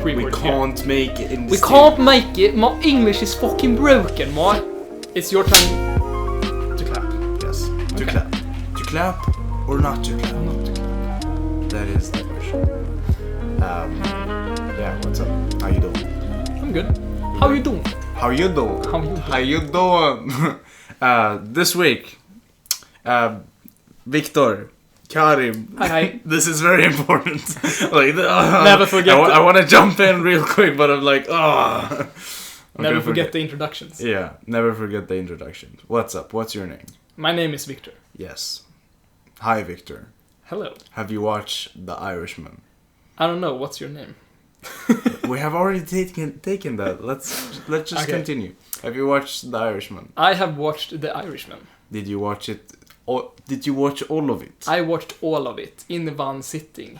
We can't make it in this We can't make it. My English is fucking broken, man. It's your time to clap. Yes. To Okay. clap. To clap or not to clap? Not to clap. That is the question. Yeah, what's up? How you doing? I'm good. How you doing? How you doing? How you doing? How you doing? This week, Viktor, Karim. Hi. This is very important. Like, Never forget I want to jump in real quick, but I'm like, Never forget the introductions. Yeah, never forget the introductions. What's up? What's your name? My name is Victor. Yes. Hi, Victor. Hello. Have you watched The Irishman? I don't know. What's your name? We have already taken that. Let's just Okay. continue. Have you watched The Irishman? I have watched The Irishman. Did you watch it? Did you watch all of it? I watched all of it in one sitting.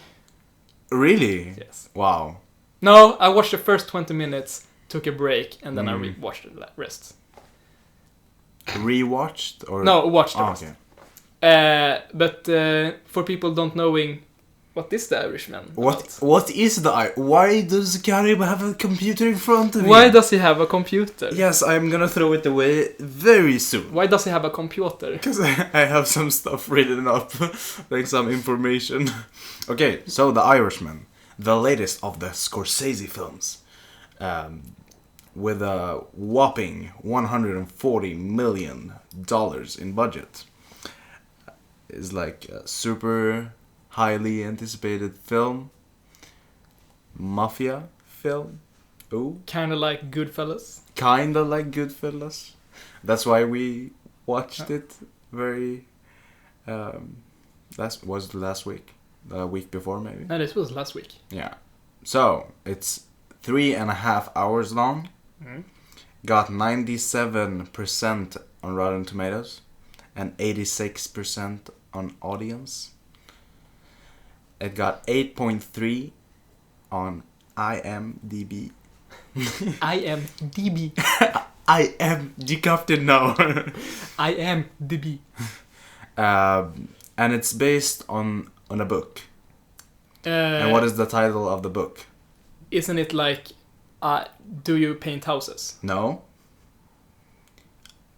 Really? Yes. Wow. No, I watched the first 20 minutes, took a break, and then I watched the rest. Rewatched or No, watched the Oh, rest. okay. But for people don't knowing, what is The Irishman? What is why does Karim have a computer in front of him? Why does he have a computer? Yes, I'm gonna throw it away very soon. Why does he have a computer? Because I have some stuff written up, like some information. Okay, so The Irishman, the latest of the Scorsese films, with a whopping $140 million in budget, is like a super highly anticipated film, mafia film. Ooh. Kinda like Goodfellas. Kinda like Goodfellas. That's why we watched it very. Last week, the week before maybe. No, this was last week. Yeah. So it's 3.5 hours long. Mm. Got 97% on Rotten Tomatoes, and 86% on audience. It got 8.3 on IMDb. IMDb. I am the captain now. IMDb. And it's based on a book. And what is the title of the book? Isn't it like, do you paint houses? No.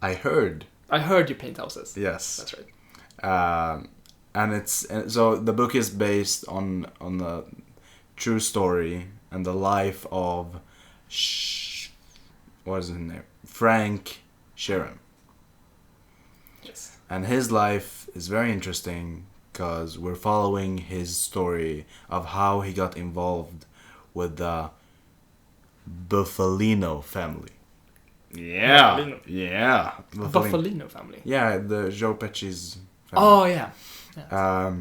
I heard. I heard you paint houses. Yes. That's right. And so the book is based on the true story and the life of what is his name? Frank Sheeran. Yes. And his life is very interesting because we're following his story of how he got involved with the Buffalino family. Yeah. Buffalino. Yeah. Buffalino family. Yeah, the Joe Pesci's family. Oh, yeah. Yeah.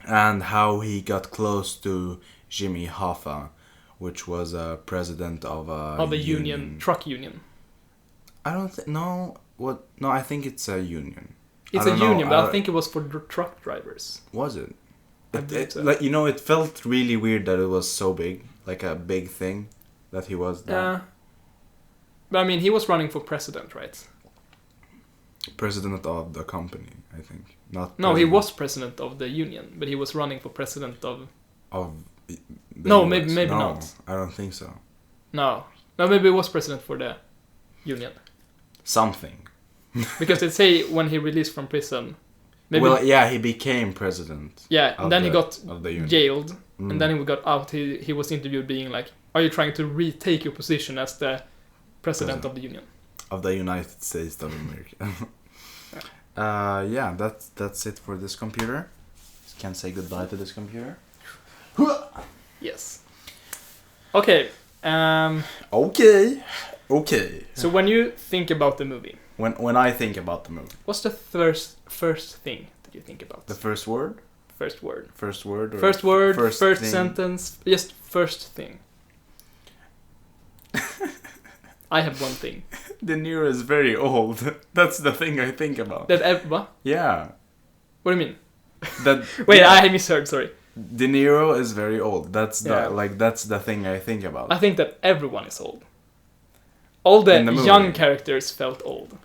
And how he got close to Jimmy Hoffa, which was a president of a union, truck union. I don't think no. What? No, I think it's a union. It's a union, but I think it was for truck drivers. Was it? I believe so. Like, it felt really weird that it was so big, like a big thing that he was. Yeah. But I mean, he was running for president, right? President of the company, I think. Not. No, he president was president of the union, but he was running for president of. the No, US. maybe No, not. I don't think so. No, maybe he was president for the union. Something. Because they say when he released from prison. Maybe, Well, yeah, he became president. yeah, and then he got of the union. jailed, and then he got out. He was interviewed being like, "Are you trying to retake your position as the president of the union?" Of the United States of America. Yeah, that's it for this computer. Can say goodbye to this computer. Yes. Okay. Okay. So when you think about the movie, When I think about the movie, what's the first thing that you think about? the first word, First word. first word, or First word. First thing? sentence. Just first thing. I have one thing. De Niro is very old. That's the thing I think about. What? Yeah. What do you mean? That. Wait, yeah. I misheard. Sorry. De Niro is very old. That's the Yeah. that's the thing I think about. I think that everyone is old. All the In the movie. young characters felt old.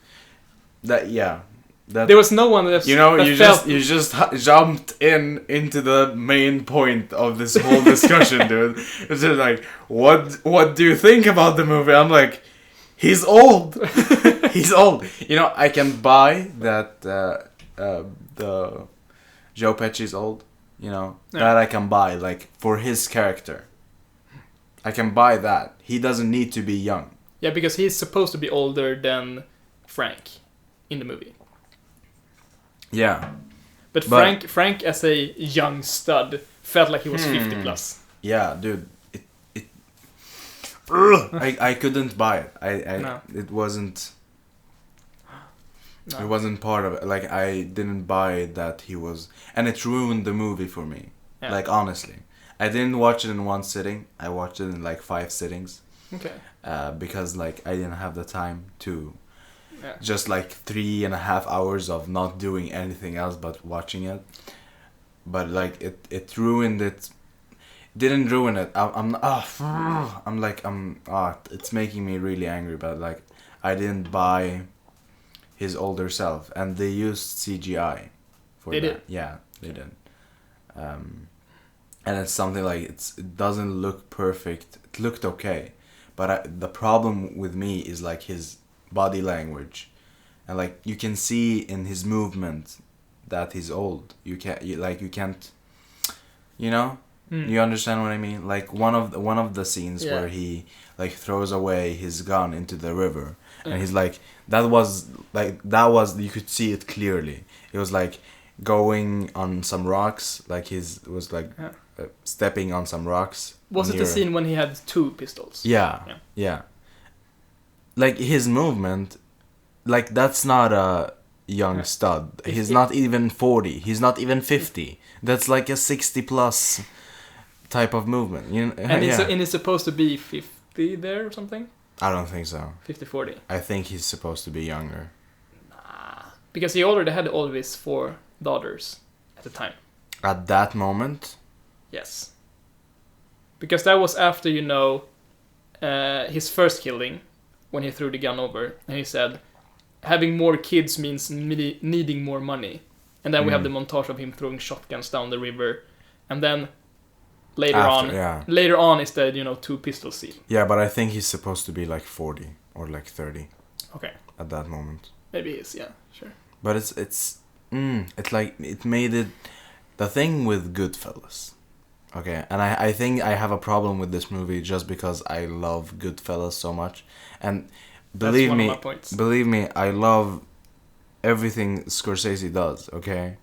That yeah. There was no one that you know that you felt... just jumped into the main point of this whole discussion, dude. It's just like, what do you think about the movie? I'm like, he's old. He's old. You know, I can buy that the Joe Pesci's old. You know, that I can buy, like, for his character. I can buy that. He doesn't need to be young. Yeah, because he's supposed to be older than Frank in the movie. Yeah. But Frank as a young stud felt like he was 50 plus. Yeah, dude. I couldn't buy it. No. It wasn't. No. It wasn't part of it. Like, I didn't buy that he was, and it ruined the movie for me. Yeah. Like, honestly, I didn't watch it in one sitting. I watched it in like 5 sittings. Okay. Because like I didn't have the time to. Yeah. Just like 3.5 hours of not doing anything else but watching it. But like it ruined it. Didn't ruin it. It's making me really angry. But like, I didn't buy his older self, and they used CGI for they that. Did. Yeah, they did. And it's something like it doesn't look perfect. It looked okay, but the problem with me is like his body language, and like you can see in his movement that he's old. You can't, you know. You understand what I mean? Like one of the scenes where he like throws away his gun into the river, and he's like that was you could see it clearly. It was like going on some rocks, like was like stepping on some rocks. Was it the scene when he had 2 pistols? Yeah. Like his movement, like that's not a young stud. He's not even 40. He's not even 50. That's like a 60 plus type of movement. You know? And it's supposed to be 50 there or something? I don't think so. 50-40. I think he's supposed to be younger. Nah. Because he already had all of his 4 daughters at the time. At that moment? Yes. Because that was after, his first killing, when he threw the gun over, and he said, having more kids means needing more money. And then we have the montage of him throwing shotguns down the river, and then later on is the 2 pistol scene. Yeah, but I think he's supposed to be like 40 or like 30. Okay. At that moment. Maybe he is, yeah, sure. But it's like it made it the thing with Goodfellas. Okay, and I think I have a problem with this movie just because I love Goodfellas so much, and believe me, I love everything Scorsese does. Okay,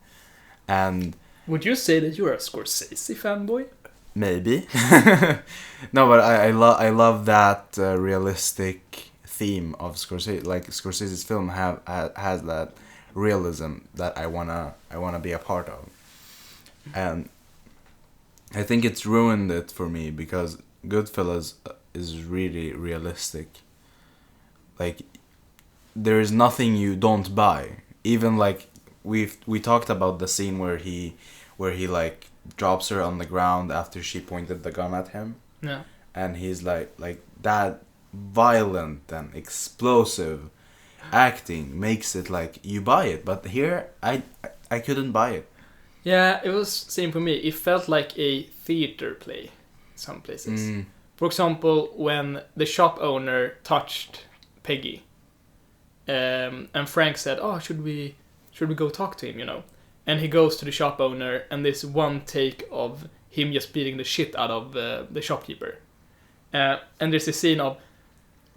and would you say that you're a Scorsese fanboy? Maybe. No, but I love that realistic theme of Scorsese. Like Scorsese's film has that realism that I wanna be a part of, and I think it's ruined it for me because Goodfellas is really realistic. Like, there is nothing you don't buy. Even like we talked about the scene where he like drops her on the ground after she pointed the gun at him. Yeah. And he's like that violent and explosive acting makes it like you buy it. But here I couldn't buy it. Yeah, it was same for me. It felt like a theater play some places. For example, when the shop owner touched Peggy, and Frank said, "Oh, should we go talk to him?" And he goes to the shop owner, and there's one take of him just beating the shit out of the shopkeeper. And there's a scene of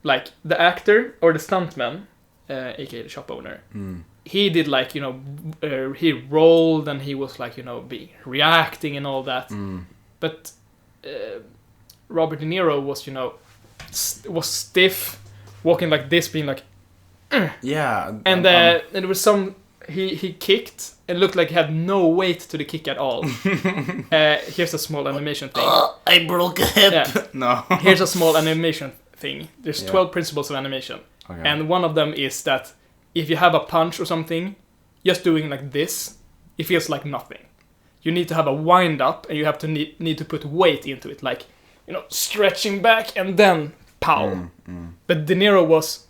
like the actor or the stuntman, aka the shop owner. He did like he rolled and he was like reacting and all that. But Robert De Niro was was stiff, walking like this, being like. Yeah. And there was some he kicked and looked like he had no weight to the kick at all. Here's a small animation thing. I broke a hip. Yeah. No. Here's a small animation thing. There's 12 principles of animation, and one of them is that if you have a punch or something, just doing like this, it feels like nothing. You need to have a wind up, and you have to need to put weight into it, like stretching back and then pow. But De Niro was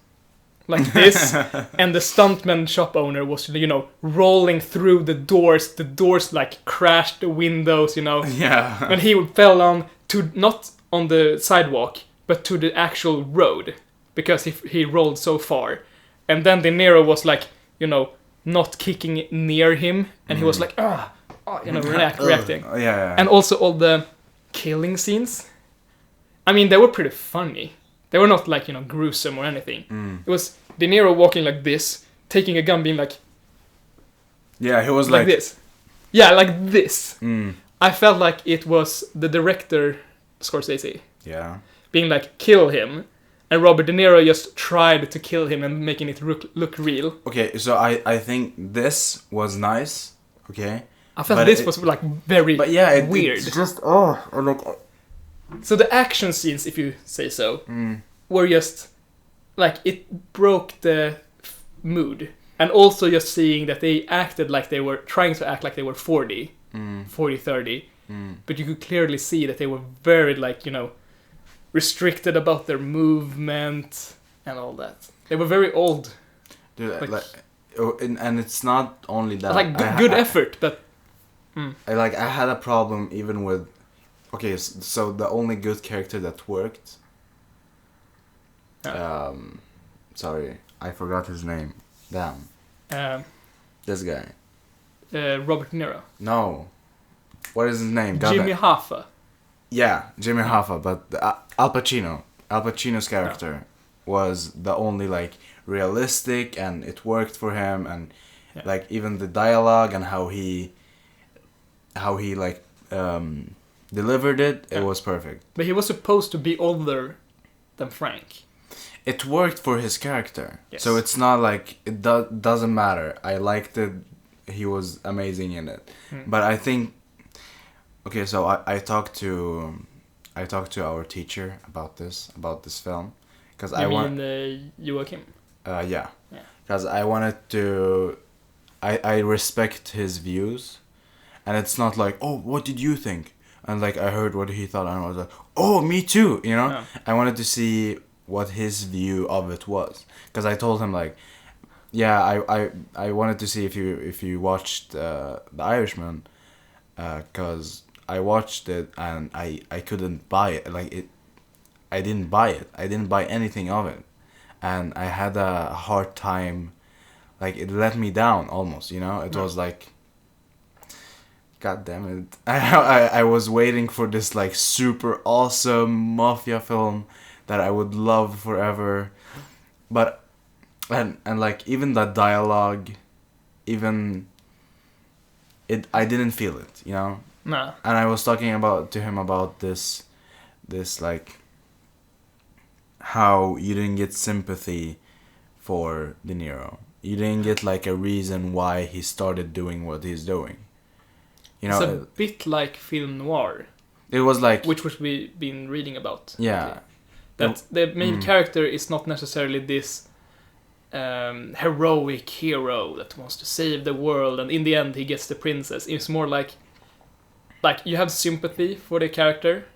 like this, and the stuntman shop owner was, you know, rolling through the doors like crashed the windows, you know. Yeah. And he fell on to, not on the sidewalk, but to the actual road, because he rolled so far. And then De Niro was like, you know, not kicking near him, and he was like, you know, reacting. Yeah. And also all the killing scenes, I mean, they were pretty funny. They were not like, you know, gruesome or anything. It was De Niro walking like this, taking a gun, being like... Yeah, he was like this. Yeah, like this. Mm. I felt like it was the director, Scorsese, Yeah. being like, kill him. And Robert De Niro just tried to kill him and making it look real. Okay, so I think this was nice. Okay. I felt But this was like very weird. It's just like. So the action scenes, if you say so, were just like, it broke the mood. And also just seeing that they acted like they were trying to act like they were 40, 30. But you could clearly see that they were very, like, you know, restricted about their movement and all that. They were very old. Dude, and it's not only that. Like good effort, but I had a problem even with. Okay, so the only good character that worked. Sorry, I forgot his name. Damn. This guy. Robert De Niro. No. What is his name? Jimmy Hoffa. Yeah, Jimmy Hoffa, but Al Pacino. Al Pacino's character was the only, like, realistic, and it worked for him, and like even the dialogue and how he like delivered it, it was perfect. But he was supposed to be older than Frank. It worked for his character, yes. So it's not like it doesn't matter. I liked it; he was amazing in it. But I think, okay, so I talked to our teacher about this film, because I want. Joachim? Yeah. Because I wanted to. I respect his views, and it's not like, oh, what did you think? And like I heard what he thought, and I was like, oh, me too, you know. Yeah. I wanted to see what his view of it was, because I told him like, yeah, I wanted to see if you watched The Irishman, because I watched it and I couldn't buy it, like I didn't buy it. I didn't buy anything of it, and I had a hard time. Like, it let me down almost, you know. It was like, God damn it! I was waiting for this like super awesome mafia film that I would love forever, but and like even that dialogue, even I didn't feel it, you know. No. And I was talking to him about this like how you didn't get sympathy for De Niro. You didn't get like a reason why he started doing what he's doing. You know, it's a bit like film noir. It was like, which we've been reading about. Yeah. Okay. That the main character is not necessarily this heroic hero that wants to save the world, and in the end he gets the princess. It's more like you have sympathy for the character,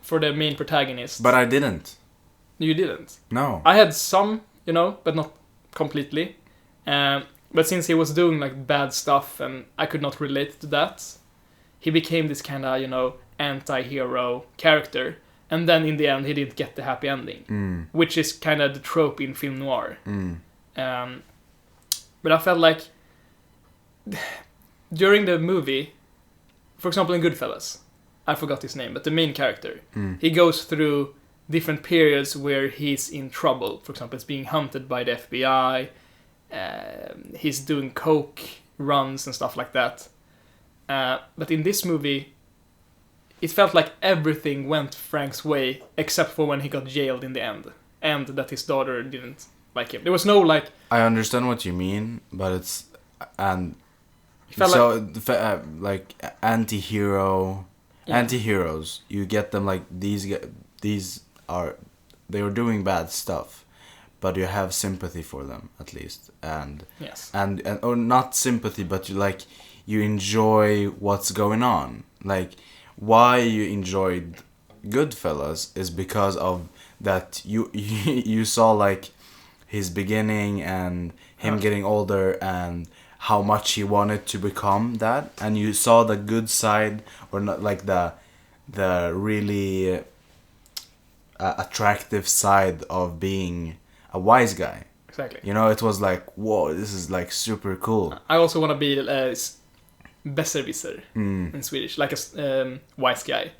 for the main protagonist. But I didn't. You didn't? No. I had some, you know, but not completely. But since he was doing like bad stuff and I could not relate to that, he became this kind of, you know, anti-hero character. And then in the end he didn't get the happy ending, which is kind of the trope in film noir. But I felt like during the movie, for example in Goodfellas, I forgot his name, but the main character, he goes through different periods where he's in trouble. For example, he's being hunted by the FBI, he's doing coke runs and stuff like that. But in this movie, it felt like everything went Frank's way, except for when he got jailed in the end, and that his daughter didn't like him. There was no like... I understand what you mean, but it's... And so, like anti-hero... Yeah. Anti-heroes, you get them like these are... They are doing bad stuff, but you have sympathy for them, at least. And yes. And or not sympathy, but you enjoy what's going on. Like, why you enjoyed Goodfellas is because of that you saw like his beginning and him getting older and how much he wanted to become that, and you saw the good side, or not, like the really attractive side of being a wise guy. Exactly. You know, it was like, whoa, this is like super cool. I also want to be besserwisser in Swedish, like a wise guy.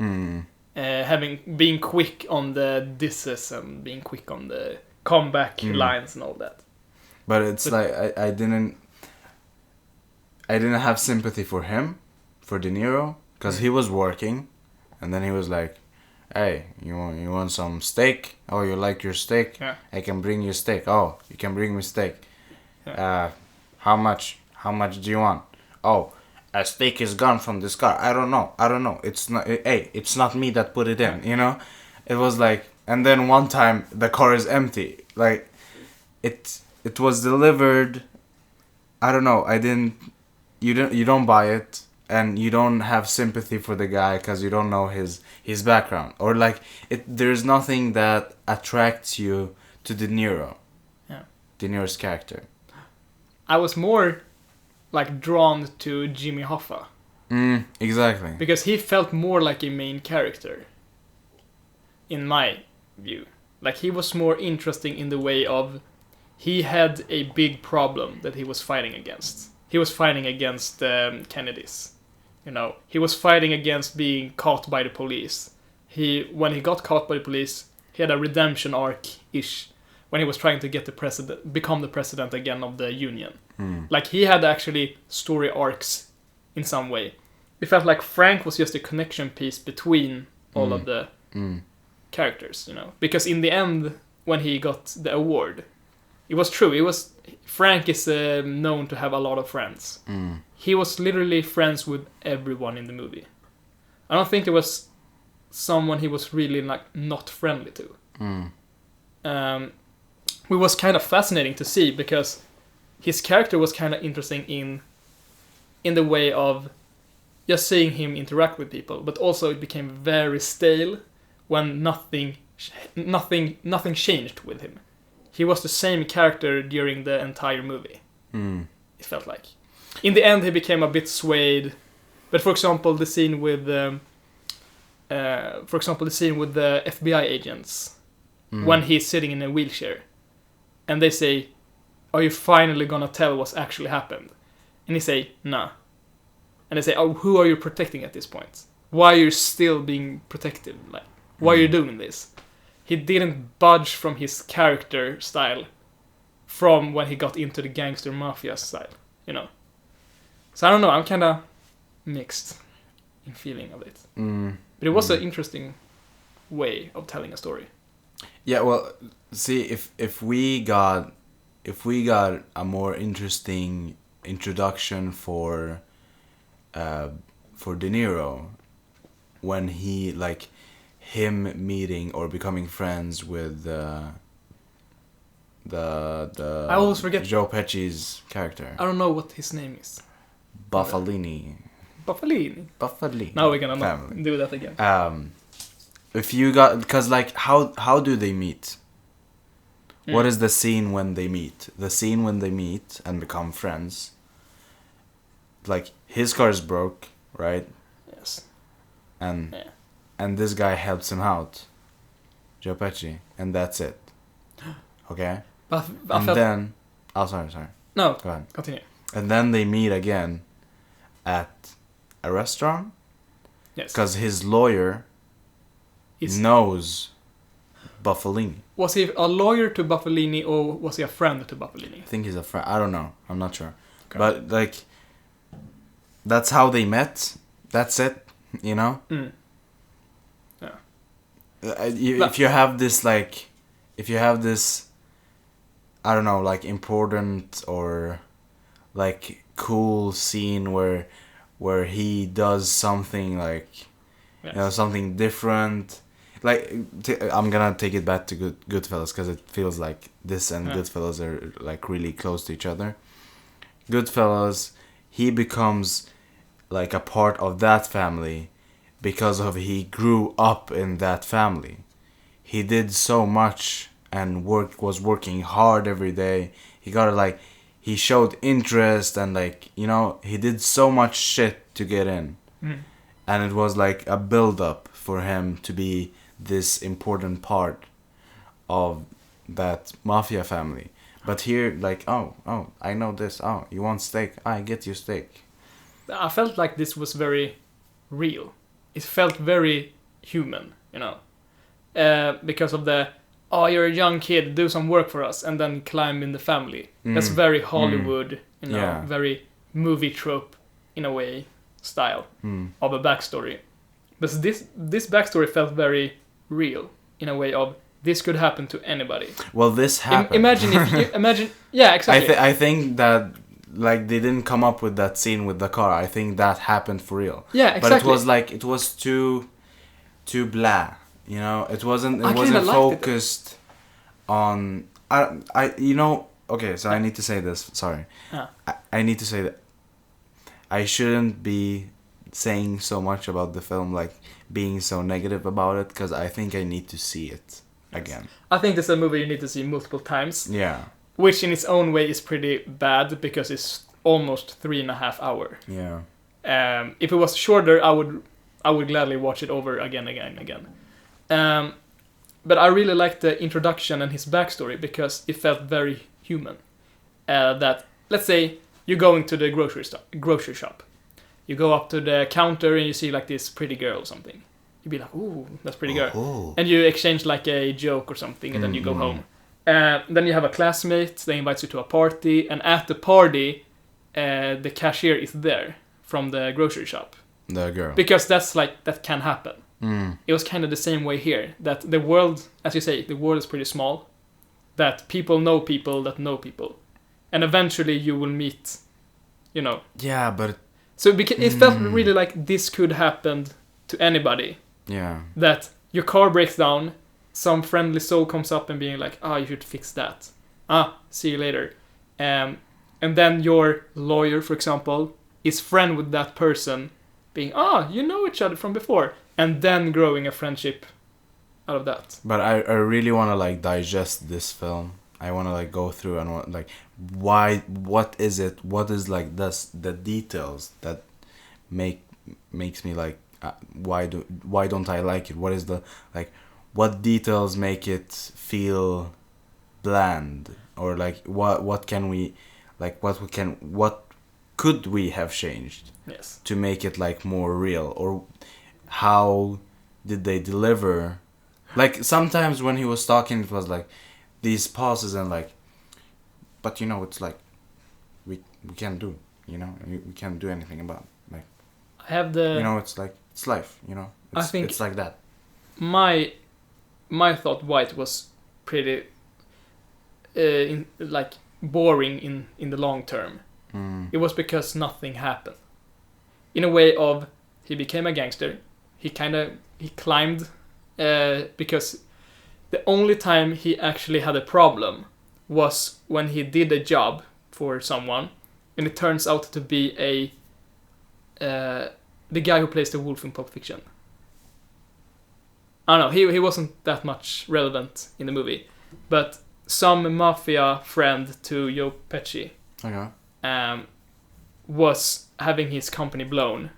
Being quick on the disses and being quick on the comeback lines and all that. But I didn't have sympathy for him, for De Niro, because he was working, and then he was like, hey, you want some steak? Oh, you like your steak? Yeah. I can bring you steak. Oh, you can bring me steak. Yeah. How much do you want? Oh, a steak is gone from this car. I don't know. It's not. Hey, it's not me that put it in. You know, it was like. And then one time the car is empty. Like, it was delivered. I don't know. You don't buy it, and you don't have sympathy for the guy because you don't know his background, or like there's nothing that attracts you to De Niro. Yeah. De Niro's character. I was more like drawn to Jimmy Hoffa. Exactly. Because he felt more like a main character. In my view. Like, he was more interesting in the way of he had a big problem that he was fighting against. He was fighting against Kennedys. You know, he was fighting against being caught by the police. When he got caught by the police, he had a redemption arc-ish when he was trying to become the president again of the union. Like, he had actually story arcs in some way. It felt like Frank was just a connection piece between all of the characters, you know. Because in the end, when he got the award, it was true. Frank is known to have a lot of friends. He was literally friends with everyone in the movie. I don't think there was someone he was really like not friendly to. It was kind of fascinating to see because his character was kind of interesting in the way of just seeing him interact with people, but also it became very stale when nothing changed with him. He was the same character during the entire movie. It felt like. In the end, he became a bit swayed. But for example, the scene with the FBI agents, when he's sitting in a wheelchair, and they say, "Are you finally gonna tell what's actually happened?" And he say, "Nah." And they say, "Oh, who are you protecting at this point? Why are you still being protective? Like, why are you doing this?" He didn't budge from his character style from when he got into the gangster mafia style, you know. So I don't know, I'm kind of mixed in feeling of it. But it was an interesting way of telling a story. Yeah, well, see, if we got a more interesting introduction for De Niro, when he like him meeting or becoming friends with the I always forget Joe Pesci's character. I don't know what his name is. Buffalini. Now we're gonna not do that again. If you got, because like how do they meet? What is the scene when they meet? The scene when they meet and become friends. Like, his car is broke, right? Yes. And this guy helps him out, Joe Pesci, and that's it. Okay. Then, sorry. No. Go ahead. Continue. And then they meet again at a restaurant. Yes. Because his lawyer knows Buffalini. Was he a lawyer to Buffalini or was he a friend to Buffalini? I think he's a friend. I don't know. I'm not sure. Okay. But like, that's how they met. That's it. You know. Yeah. If you have this, I don't know, like important or like cool scene where he does something like, yes, you know, something different. Like, I'm gonna take it back to Goodfellas because it feels like this and Goodfellas are like really close to each other. Goodfellas, he becomes like a part of that family because of he grew up in that family. He did so much and was working hard every day. He showed interest and he did so much shit to get in. And it was like a build up for him to be this important part of that mafia family. But here, I know this. Oh, you want steak? I get you steak. I felt like this was very real. It felt very human, because of you're a young kid, do some work for us, and then climb in the family. That's very Hollywood, very movie trope, in a way, style of a backstory. But this backstory felt very real, in a way of, this could happen to anybody. Well, this happened. Imagine, yeah, exactly. I think that, they didn't come up with that scene with the car. I think that happened for real. Yeah, exactly. But it was too blah. It wasn't focused on. Okay, so I need to say this. Sorry, I need to say that I shouldn't be saying so much about the film, being so negative about it, because I think I need to see it again. I think this is a movie you need to see multiple times. Yeah. Which in its own way is pretty bad, because it's almost 3.5 hours. Yeah. If it was shorter, I would gladly watch it over again. But I really liked the introduction and his backstory, because it felt very human. That, let's say, you're going to the grocery shop. You go up to the counter and you see this pretty girl or something. You'd be like, ooh, that's pretty girl. Oh. And you exchange a joke or something, and then you go home. Then you have a classmate, they invite you to a party, and at the party, the cashier is there from the grocery shop. The girl. Because that can happen. It was kind of the same way here, that the world, as you say, the world is pretty small, that people know people that know people, and eventually you will meet, Yeah, but... So it felt really like this could happen to anybody. Yeah. That your car breaks down, some friendly soul comes up and being like, you should fix that. See you later. And then your lawyer, for example, is friend with that person, being, you know each other from before. And then growing a friendship out of that. But I really want to digest this film. I want to go through and why, what is it? What is the details that makes me why don't I like it? What is the what details make it feel bland, or what can we what could we have changed to make it more real, or how did they deliver? Sometimes when he was talking, it was these pauses and but it's we can't do, we can't do anything about it. I have the it's life, I think it's like that. My thought why it was pretty boring in the long term. It was because nothing happened. In a way of, he became a gangster. He climbed because the only time he actually had a problem was when he did a job for someone, and it turns out to be the guy who plays the wolf in Pulp Fiction. I don't know, he wasn't that much relevant in the movie, but some mafia friend to Joe Pesci was having his company blown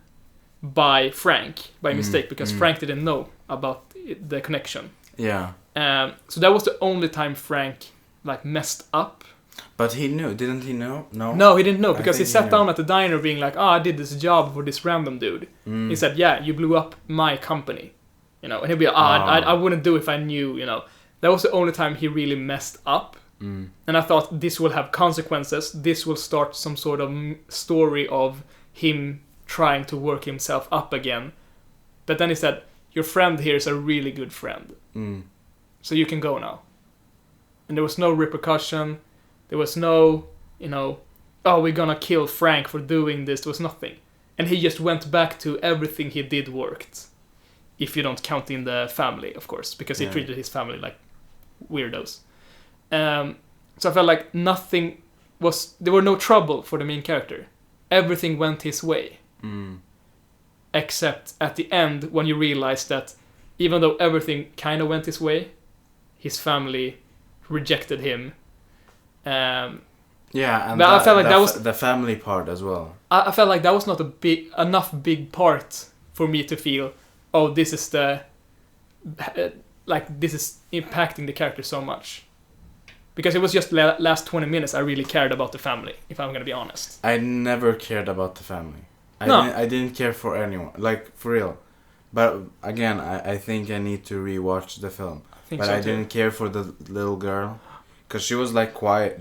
by Frank by mistake, because Frank didn't know about the connection. Yeah. So that was the only time Frank messed up. But he knew, didn't he know? No, he didn't know, because he sat down at the diner being like, I did this job for this random dude. He said, yeah, you blew up my company. And he'd be like, I wouldn't do if I knew, That was the only time he really messed up. And I thought, this will have consequences. This will start some sort of story of him trying to work himself up again. But then he said, your friend here is a really good friend. So you can go now. And there was no repercussion. There was no, we're gonna kill Frank for doing this. There was nothing. And he just went back to everything he did worked. If you don't count in the family, of course. Because he treated his family like weirdos. So I felt like there were no trouble for the main character. Everything went his way. Except at the end, when you realize that even though everything kind of went his way, his family rejected him. Yeah, and but I felt like that was the family part as well. I felt like that was not enough big part for me to feel, oh, this is this is impacting the character so much. Because it was just last 20 minutes I really cared about the family, if I'm gonna be honest. I never cared about the family. I didn't care for anyone, like, for real. But again, I think I need to rewatch the film. I didn't care for the little girl, because she was like quiet,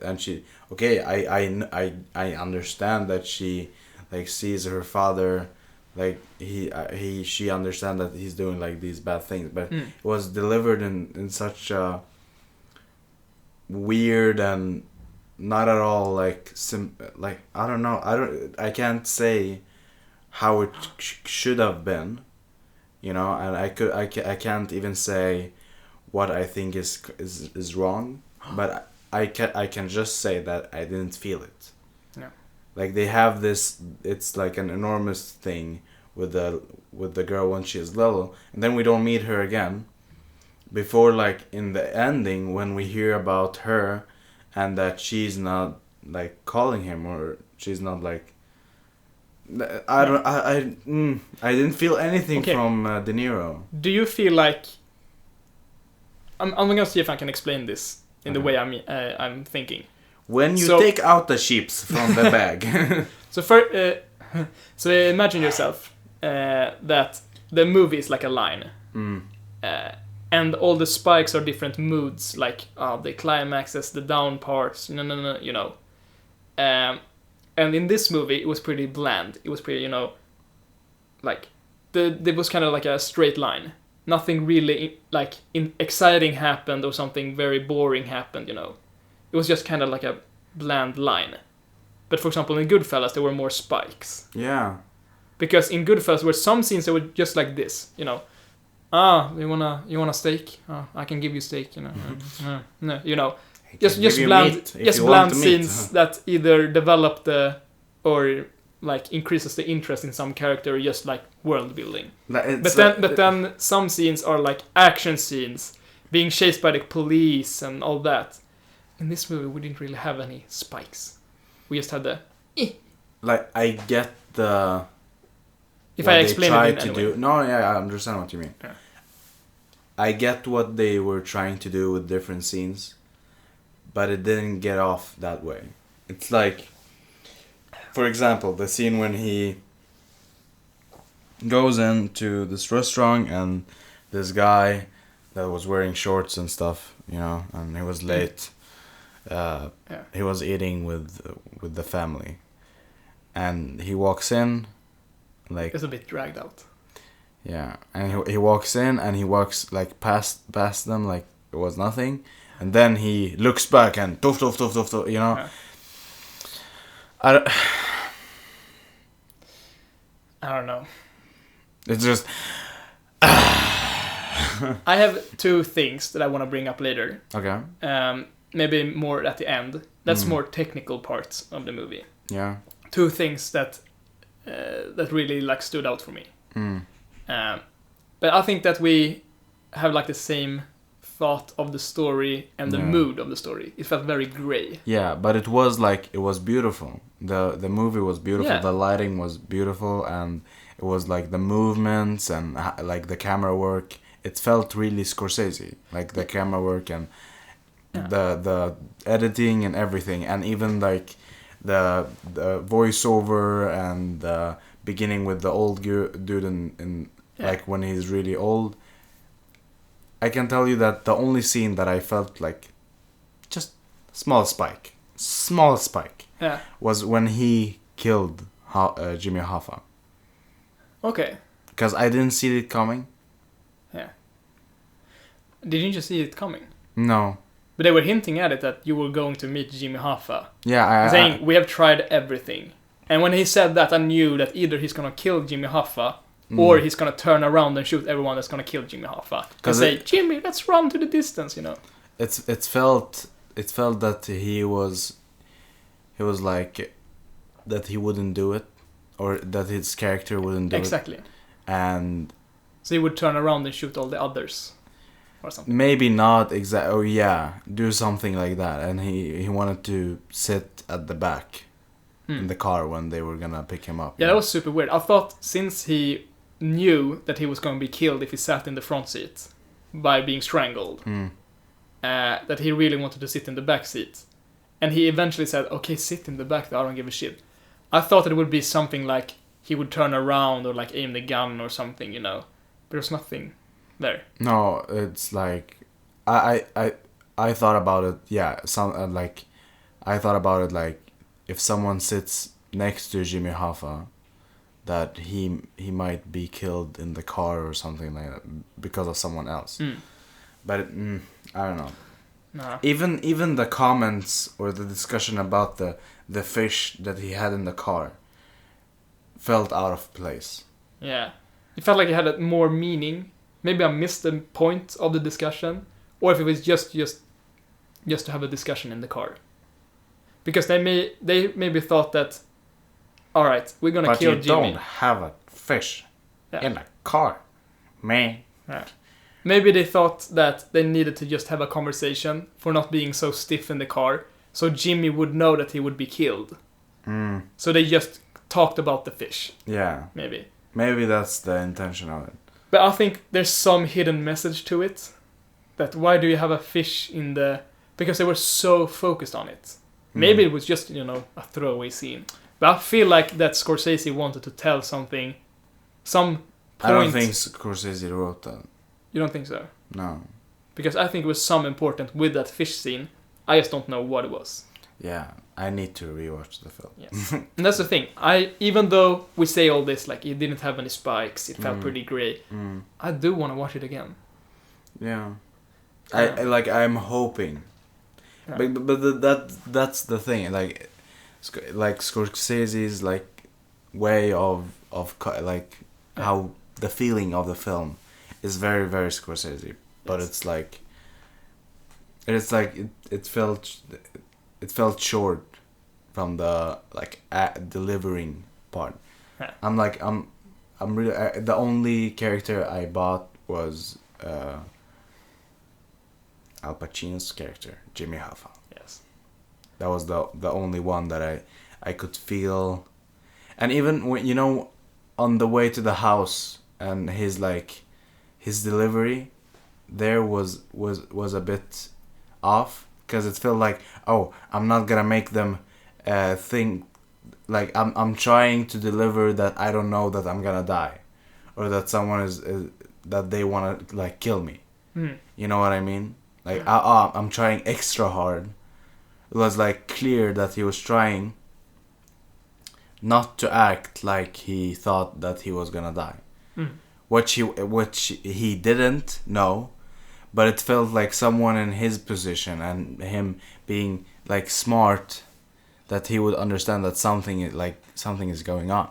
and she, okay, I understand that she like sees her father, like she understands that he's doing like these bad things, but it was delivered in such a weird and not at all like I don't know, I can't say how it should have been, you know, and I can't even say what I think is wrong, but I can just say that I didn't feel it. Yeah. Like they have this, it's like an enormous thing with the girl when she is little, and then we don't meet her again before, like in the ending when we hear about her and that she's not like calling him, or she's not like I didn't feel anything from De Niro. Do you feel like I'm gonna see if I can explain this in the way I'm thinking. When you take out the sheeps from the bag. So imagine yourself that the movie is like a line, and all the spikes are different moods, like the climaxes, the down parts, no, you know. And in this movie, it was pretty bland. It was pretty, you know, like it was kind of like a straight line. Nothing really exciting happened, or something very boring happened, you know. It was just kind of like a bland line. But for example, in Goodfellas, there were more spikes. Yeah. Because in Goodfellas, there were some scenes that were just like this, you know. You want a steak? I can give you steak, you know. No, you know. Just bland scenes that either develop or like increases the interest in some character, or just like world building. But then some scenes are like action scenes, being chased by the police and all that. In this movie, we didn't really have any spikes. We just had the. Like, I get the. If I explain it in any way. No, yeah, I understand what you mean. Yeah. I get what they were trying to do with different scenes, but it didn't get off that way. It's like, for example, the scene when he goes into this restaurant and this guy that was wearing shorts and stuff, you know, and he was late. He was eating with the family, and he walks in, like it's a bit dragged out. Yeah, and he walks in and he walks like past them like it was nothing, and then he looks back and toof, you know. Yeah. I don't know. It's just. I have two things that I want to bring up later. Okay. Maybe more at the end. That's more technical parts of the movie. Yeah. Two things that really like stood out for me. But I think that we have like the same thought of the story and the mood of the story. It felt very gray. Yeah, but it was beautiful. The movie was beautiful. Yeah. The lighting was beautiful, and it was like the movements and like the camera work. It felt really Scorsese, like the camera work and the editing and everything, and even like the voiceover and the beginning with the old dude in like when he's really old. I can tell you that the only scene that I felt like just small spike was when he killed Jimmy Hoffa. Okay. Because I didn't see it coming. Yeah. Didn't you see it coming? No. But they were hinting at it that you were going to meet Jimmy Hoffa. Yeah, saying, we have tried everything. And when he said that, I knew that either he's going to kill Jimmy Hoffa, or he's going to turn around and shoot everyone that's going to kill Jimmy Hoffa. And say, Jimmy, let's run to the distance, you know. It felt that he was like, that he wouldn't do it, or that his character wouldn't do it. Exactly. And... So he would turn around and shoot all the others. or something. Maybe not exactly. Oh yeah, do something like that. And he wanted to sit at the back in the car when they were gonna pick him up. Yeah, that was super weird. I thought since he knew that he was going to be killed if he sat in the front seat by being strangled, that he really wanted to sit in the back seat. And he eventually said, okay, sit in the back, I don't give a shit. I thought it would be something like he would turn around or like aim the gun or something, you know. But there's nothing there. No, it's like I thought about it. Yeah, I thought about it like if someone sits next to Jimmy Hoffa, that he might be killed in the car or something like that because of someone else. But I don't know. Nah. Even the comments or the discussion about the fish that he had in the car felt out of place. Yeah. It felt like it had more meaning. Maybe I missed the point of the discussion. Or if it was just to have a discussion in the car. Because they maybe thought that, alright, we're gonna kill Jimmy. But you don't have a fish in a car, man. Yeah. Maybe they thought that they needed to just have a conversation for not being so stiff in the car, so Jimmy would know that he would be killed. So they just talked about the fish. Yeah. Maybe. Maybe that's the intention of it. But I think there's some hidden message to it. That why do you have a fish in the... Because they were so focused on it. Maybe it was just, you know, a throwaway scene. But I feel like that Scorsese wanted to tell something. Some point... I don't think Scorsese wrote that. You don't think so? No. Because I think it was some important with that fish scene. I just don't know what it was. Yeah, I need to rewatch the film. Yes. And that's the thing. Even though we say all this, like, it didn't have any spikes, it felt pretty grey, I do want to watch it again. Yeah. I'm hoping. Yeah. But that's the thing. Like Scorsese's, like, way of like, how the feeling of the film is very, very Scorsese. But yes. It felt short from the, like, delivering part. Yeah. I'm really the only character I bought was Al Pacino's character, Jimmy Hoffa. Yes. That was the only one that I could feel, and even when, you know, on the way to the house and his delivery there was a bit off, because it felt like, oh, I'm not gonna make them think like I'm trying to deliver that I don't know that I'm gonna die, or that someone is that they wanna, like, kill me. You know what I mean? Like, I'm trying extra hard. It was, like, clear that he was trying not to act like he thought that he was gonna die. Which he didn't know, but it felt like someone in his position and him being, like, smart, that he would understand that something is going on.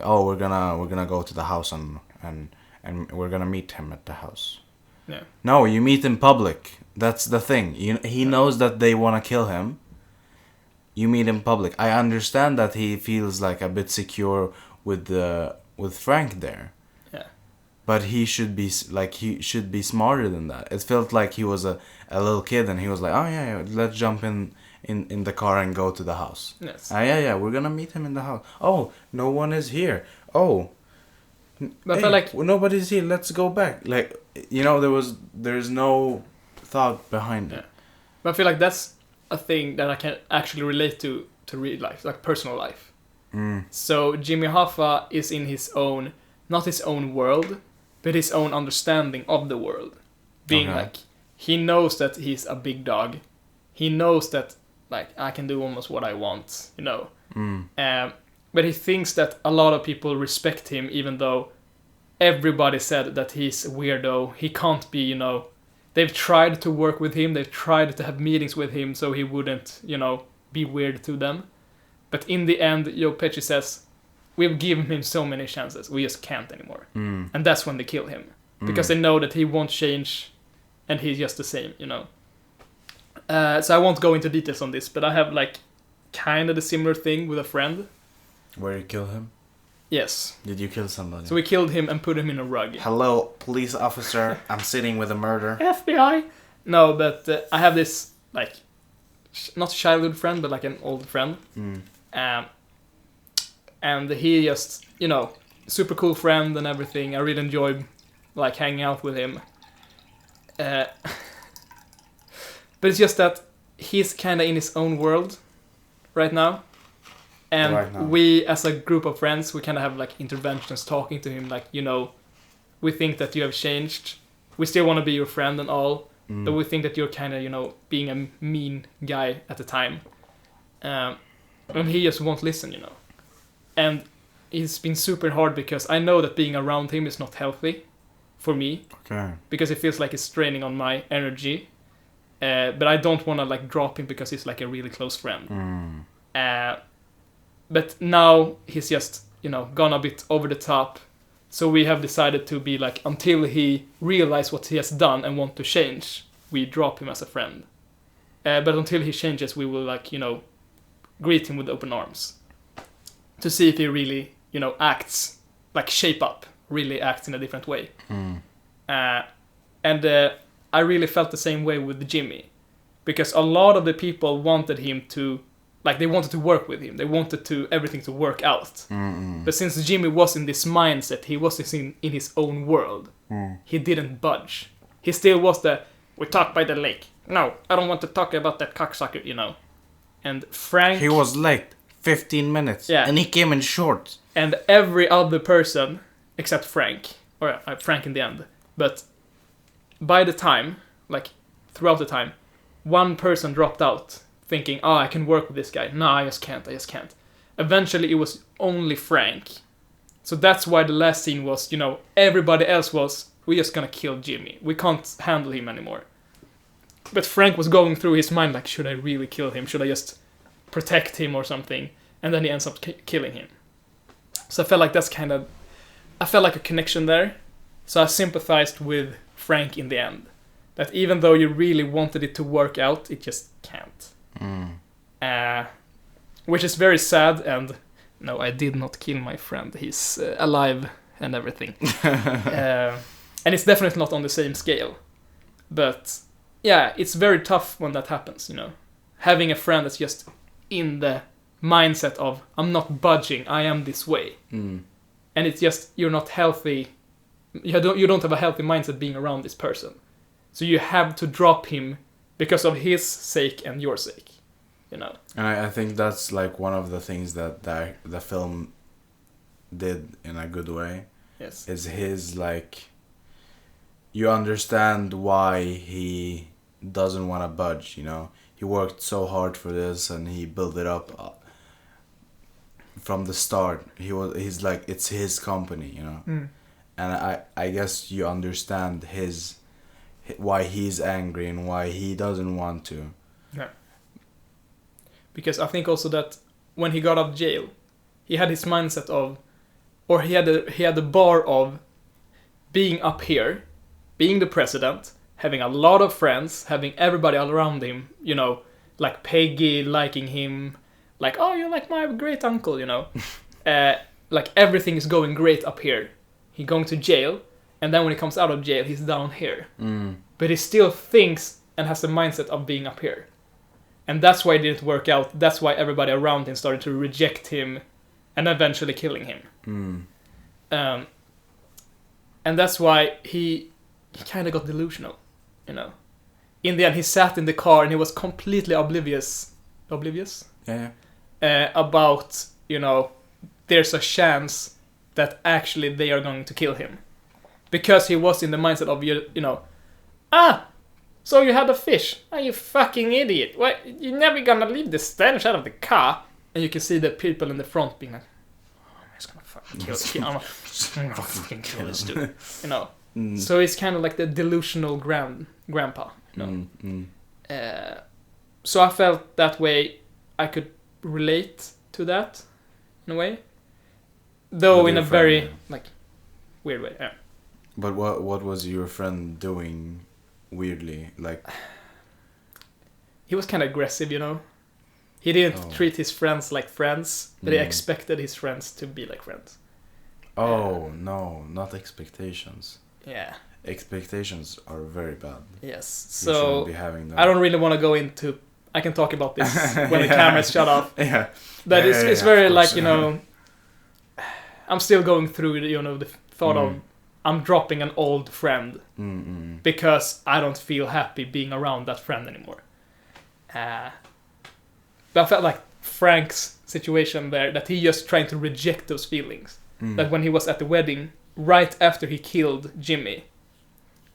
Oh, we're gonna go to the house and we're gonna meet him at the house. Yeah. No, you meet in public. That's the thing. He knows that they want to kill him. You meet in public. I understand that he feels, like, a bit secure with Frank there. Yeah. But he should be smarter than that. It felt like he was a little kid, and he was like, oh yeah, let's jump in the car and go to the house. Yes. Yeah, we're gonna meet him in the house. Oh, no one is here. Oh, but I felt like nobody's here. Let's go back. Like, you know, there's no thought behind it. Yeah. But I feel like that's a thing that I can actually relate to real life, like personal life. So Jimmy Hoffa is in his own, not his own world, but his own understanding of the world. Being like, he knows that he's a big dog. He knows that, like, I can do almost what I want, you know. But he thinks that a lot of people respect him, even though everybody said that he's a weirdo. He can't be, you know. They've tried to work with him. They've tried to have meetings with him so he wouldn't, you know, be weird to them. But in the end, Joe Pesci says, we've given him so many chances. We just can't anymore. And that's when they kill him. Because they know that he won't change and he's just the same, you know. So I won't go into details on this, but I have, like, kind of the similar thing with a friend. Where you kill him? Yes. Did you kill somebody? So we killed him and put him in a rug. Hello, police officer. I'm sitting with a murder. FBI. No, but I have this like not childhood friend, but like an old friend. And he just, super cool friend and everything. I really enjoyed like hanging out with him. But it's just that he's kind of in his own world right now. And we, as a group of friends, we kind of have like interventions talking to him, like, we think that you have changed. We still want to be your friend and all, but we think that you're kind of, being a mean guy at the time. And he just won't listen, And it's been super hard because I know that being around him is not healthy for me. Okay. Because it feels like it's straining on my energy. But I don't want to like drop him because he's like a really close friend. But now he's just, gone a bit over the top. So we have decided to be like, until he realizes what he has done and want to change, we drop him as a friend. But until he changes, we will like, greet him with open arms. To see if he really, acts, like shape up, really acts in a different way. And I really felt the same way with Jimmy. Because a lot of the people wanted him to, like they wanted to work with him. They wanted everything to work out. But since Jimmy was in this mindset, he was in his own world. He didn't budge. He still was we talk by the lake. No, I don't want to talk about that cocksucker, And Frank... He was late. 15 minutes. Yeah. And he came in short. And every other person, except Frank, or Frank in the end, but by the time, like throughout the time, one person dropped out thinking, I can work with this guy. No, I just can't. Eventually it was only Frank. So that's why the last scene was, everybody else was, we're just gonna kill Jimmy. We can't handle him anymore. But Frank was going through his mind like, should I really kill him? Should I just protect him or something? And then he ends up killing him. So I felt like I felt like a connection there. So I sympathized with Frank in the end. That even though you really wanted it to work out, it just can't. Which is very sad, and no, I did not kill my friend. He's alive and everything. And it's definitely not on the same scale. But yeah, it's very tough when that happens, Having a friend that's just in the mindset of, I'm not budging, I am this way. And it's just, you're not healthy. You don't have a healthy mindset being around this person. So you have to drop him because of his sake and your sake, And I think that's like one of the things that the film did in a good way. Yes. Is his like, you understand why he doesn't want to budge, He worked so hard for this and he built it up from the start. He's like, it's his company, And I guess you understand why he's angry and why he doesn't want to. Yeah. Because I think also that when he got out of jail, he had his mindset of, or he had the bar of being up here, being the president, having a lot of friends, having everybody all around him, like Peggy liking him, like, oh, you're like my great uncle, like everything is going great up here. He's going to jail, and then when he comes out of jail, he's down here. But he still thinks and has the mindset of being up here. And that's why it didn't work out. That's why everybody around him started to reject him and eventually killing him. And that's why he kind of got delusional, In the end, he sat in the car and he was completely oblivious? Yeah. About, there's a chance that actually they are going to kill him. Because he was in the mindset of, so you had a fish. Oh, you fucking idiot. What? You're never gonna leave the stench out of the car. And you can see the people in the front being like, I'm just gonna fucking kill this kid. I'm gonna fucking kill this dude. So he's kind of like the delusional grandpa, So I felt that way. I could relate to that in a way. Though in a very, like, weird way, yeah. But what was your friend doing weirdly? Like, he was kind of aggressive, He didn't treat his friends like friends, but he expected his friends to be like friends. Oh, no, not expectations. Yeah. Expectations are very bad. Yes. You shouldn't So be having them. I don't really want to go into. I can talk about this when the cameras shut off. Yeah. But Yeah, it's of very course. like, you know, I'm still going through, you know, the thought of I'm dropping an old friend because I don't feel happy being around that friend anymore. But I felt like Frank's situation there, that he just trying to reject those feelings. That when he was at the wedding, right after he killed Jimmy,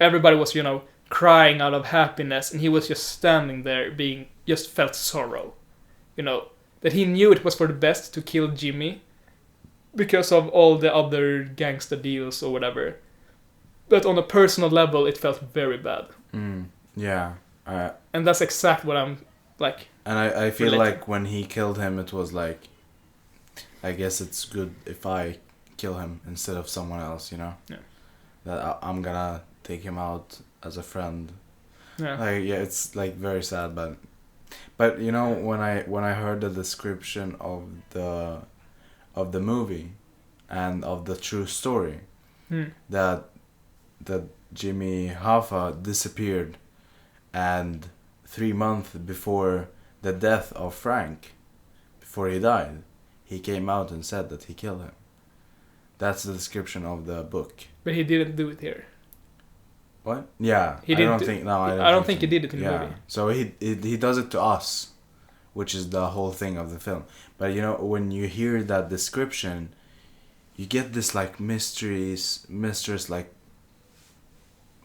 everybody was, you know, crying out of happiness, and he was just standing there just felt sorrow. You know, that he knew it was for the best to kill Jimmy because of all the other gangster deals or whatever. But on a personal level, it felt very bad. Yeah. And that's exactly what I'm like. And I feel relating. like when he killed him, it was like, I guess it's good if I kill him instead of someone else, you know? Yeah. That I'm gonna take him out as a friend. Yeah. Like, yeah, it's like very sad, but you know, when I heard the description of the movie and of the true story, that Jimmy Hoffa disappeared, and 3 months before the death of Frank, before he died, he came out and said that he killed him. That's the description of the book. But he didn't do it here. What? Yeah, He I didn't don't do- think. No, I don't think he did it in the movie. So he does it to us, which is the whole thing of the film. But you know, when you hear that description, you get this like mistress like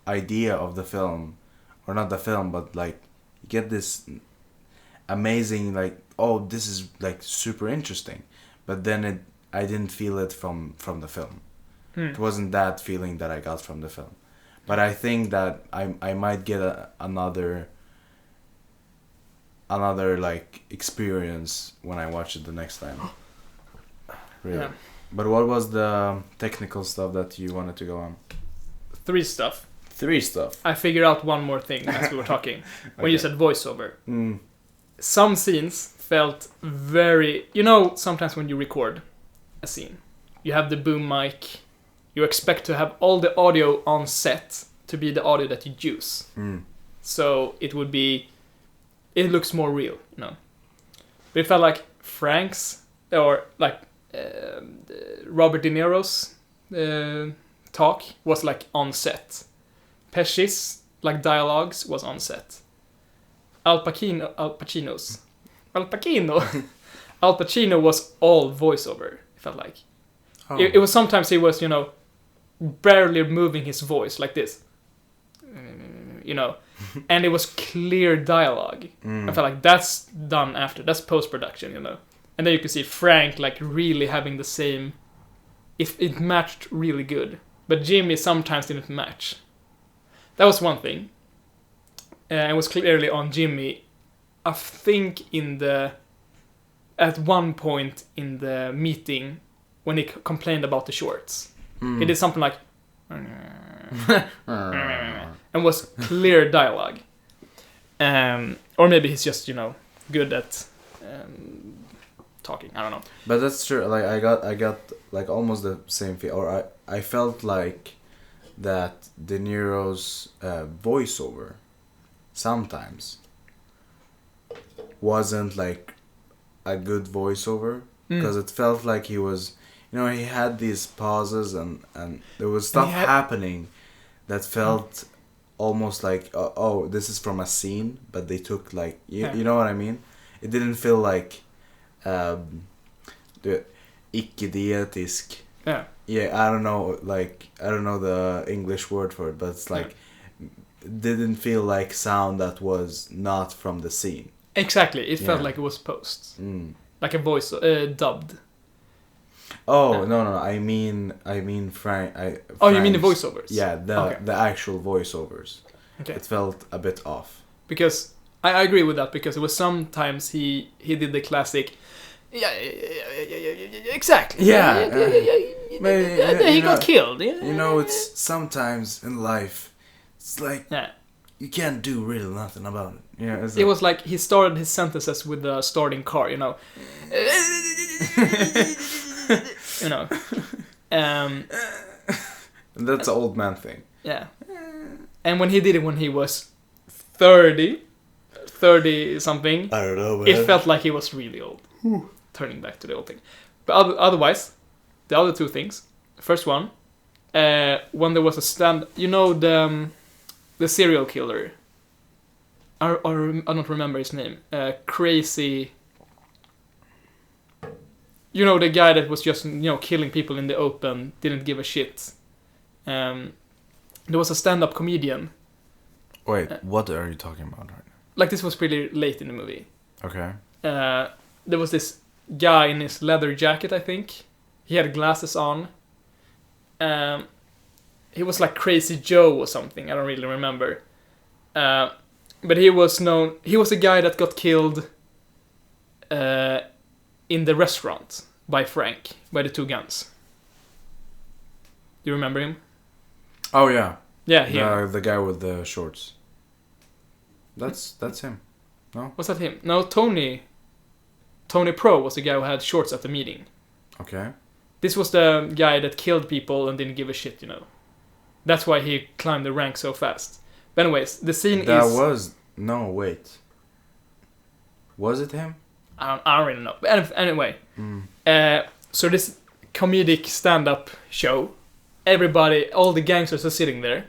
idea of the film, or not the film, but like you get this amazing like, oh, this is like super interesting, but then I didn't feel it from the film. It wasn't that feeling that I got from the film. But I think that I might get another like experience when I watch it the next time. Really. Yeah. But what was the technical stuff that you wanted to go on? 3 stuff. 3 stuff. I figured out one more thing as we were talking. When you said voiceover. Mm. Some scenes felt very... You know, sometimes when you record a scene, you have the boom mic. You expect to have all the audio on set to be the audio that you use. So it would be... It looks more real, you know. But it felt like Frank's, or like Robert De Niro's talk was like on set. Pesci's like dialogues was on set. Al Pacino was all voiceover, it felt like. Oh. It was sometimes he was, you know, barely moving his voice like this. You know, and it was clear dialogue. I felt like that's done after. That's post-production, you know. And then you can see Frank like really having the same... It matched really good. But Jimmy sometimes didn't match. That was one thing. It was clearly on Jimmy. I think at one point in the meeting when he complained about the shorts. He did something like... and was clear dialogue. Or maybe he's just, you know, good at talking. I don't know. But that's true. Like I got like almost the same feel. Or I felt like that De Niro's voiceover sometimes wasn't like a good voiceover, because it felt like he was, you know, he had these pauses and there was stuff happening that felt almost like oh, this is from a scene, but they took like you know what I mean. It didn't feel like the icke-dietisk. I don't know the English word for it, but it's like didn't feel like sound that was not from the scene. Exactly, it felt like it was post, like a voice dubbed. Oh no! I mean Frank. You mean the voiceovers? Yeah, the actual voiceovers. Okay. It felt a bit off. Because I agree with that, because it was sometimes he did the classic. Yeah, exactly. Yeah, he got killed. Yeah. You know, it's sometimes in life, it's like you can't do really nothing about it. Yeah, it was like he started his sentences with the starting car, you know. You know, That's an old man thing. Yeah. And when he did it when he was 30 something, I don't know, man. it felt like he was really old. Turning back to the old thing. But otherwise, the other two things. First one, when there was a stand, you know the serial killer. I don't remember his name. Crazy. You know, the guy that was just, killing people in the open, didn't give a shit. There was a stand-up comedian. Wait, what are you talking about right now? Like, this was pretty late in the movie. Okay. There was this guy in his leather jacket, I think. He had glasses on. He was like Crazy Joe or something. I don't really remember. But he was a guy that got killed in the restaurant by Frank, by the two guns. Do you remember him? Oh, yeah. Yeah, him. The guy with the shorts. That's him. No? Was that him? No, Tony Pro was the guy who had shorts at the meeting. Okay. This was the guy that killed people and didn't give a shit, That's why he climbed the rank so fast. But anyways, the scene No, wait. Was it him? I don't really know. But anyway. So this comedic stand-up show, all the gangsters are sitting there.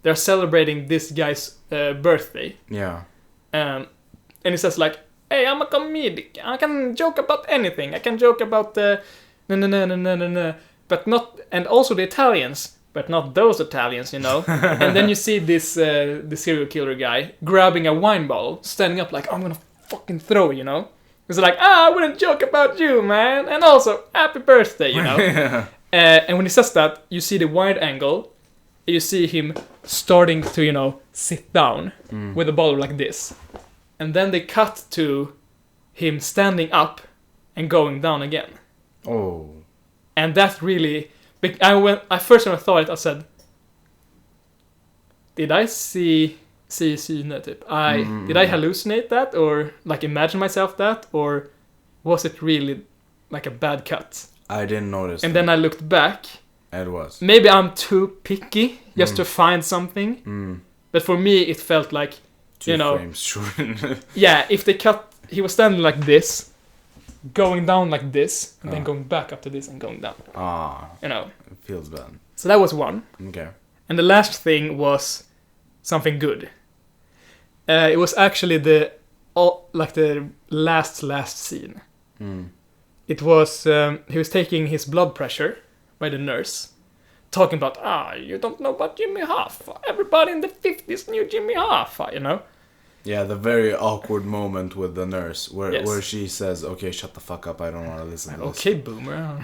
They're celebrating this guy's birthday. Yeah. And he says like, "Hey, I'm a comedic. I can joke about anything. I can joke about the no, but not, and also the Italians, but not those Italians, And then you see this the serial killer guy grabbing a wine bottle, standing up like, I'm gonna fucking throw, He's like, I wouldn't joke about you, man, and also happy birthday, Yeah. And when he says that, you see the wide angle. You see him starting to, sit down with a bottle like this. And then they cut to him standing up and going down again. Oh. And that really... First when I thought it, I said... Did I see syne, typ? Did I hallucinate that? Or, like, imagine myself that? Or was it really, like, a bad cut? I didn't notice And then I looked back... It was. Maybe I'm too picky just to find something. But for me, it felt like, 2 frames short. Yeah, if they cut... He was standing like this, going down like this, and then going back up to this and going down. It feels bad. So that was one. Okay. And the last thing was something good. It was actually the last scene. It was... he was taking his blood pressure by the nurse, talking about, you don't know about Jimmy Hoffa. Everybody in the 50s knew Jimmy Hoffa, Yeah, the very awkward moment with the nurse where Yes. she says, okay, shut the fuck up, I don't want to listen to this. Okay, boomer.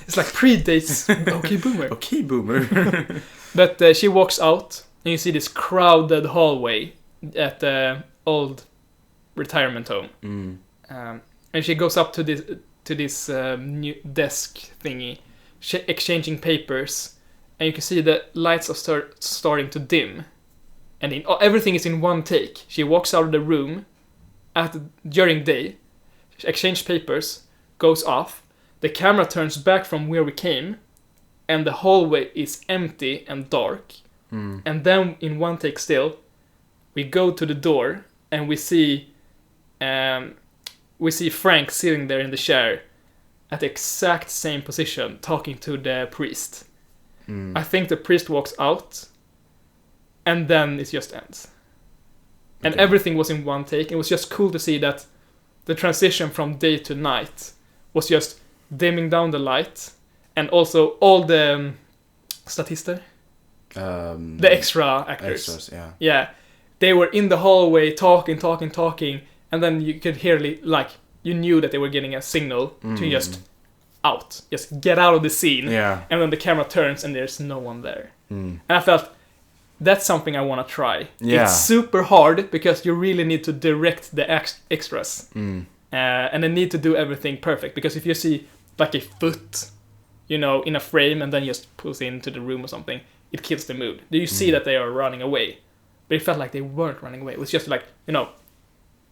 It's like predates. Okay, boomer. Okay, boomer. But she walks out, and you see this crowded hallway at the old retirement home. And she goes up to this new desk thingy, exchanging papers, and you can see the lights are starting to dim, and everything is in one take. She walks out of the room during day, exchange papers, goes off, the camera turns back from where we came, and the hallway is empty and dark. And then in one take still, we go to the door and we see Frank sitting there in the chair at the exact same position, talking to the priest. I think the priest walks out, and then it just ends. And everything was in one take. It was just cool to see that the transition from day to night was just dimming down the light, and also all the statister, the extra actors. Extras, yeah. Yeah, they were in the hallway talking, and then you could hear, like, you knew that they were getting a signal to just get out of the scene. Yeah. And then the camera turns and there's no one there. And I felt, that's something I want to try. Yeah. It's super hard because you really need to direct the extras. And they need to do everything perfect, because if you see like a foot, in a frame and then just pulls into the room or something, it kills the mood. You see that they are running away, but it felt like they weren't running away. It was just like,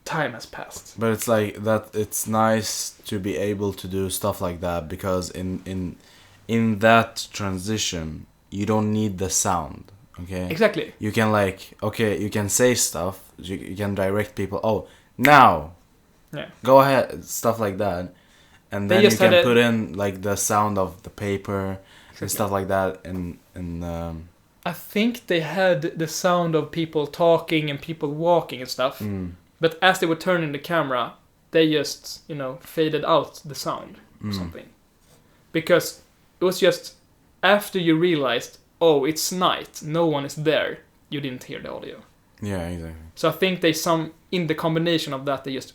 time has passed. But it's like that. It's nice to be able to do stuff like that because in that transition, you don't need the sound. Okay. Exactly. You can you can say stuff. You can direct people. Oh, now. Yeah. Go ahead. Stuff like that, and then you can put in like the sound of the paper and stuff like that, and I think they had the sound of people talking and people walking and stuff. But as they were turning the camera, they just, faded out the sound or something. Because it was just after you realized, oh, it's night, no one is there, you didn't hear the audio. Yeah, exactly. So I think in the combination of that, they just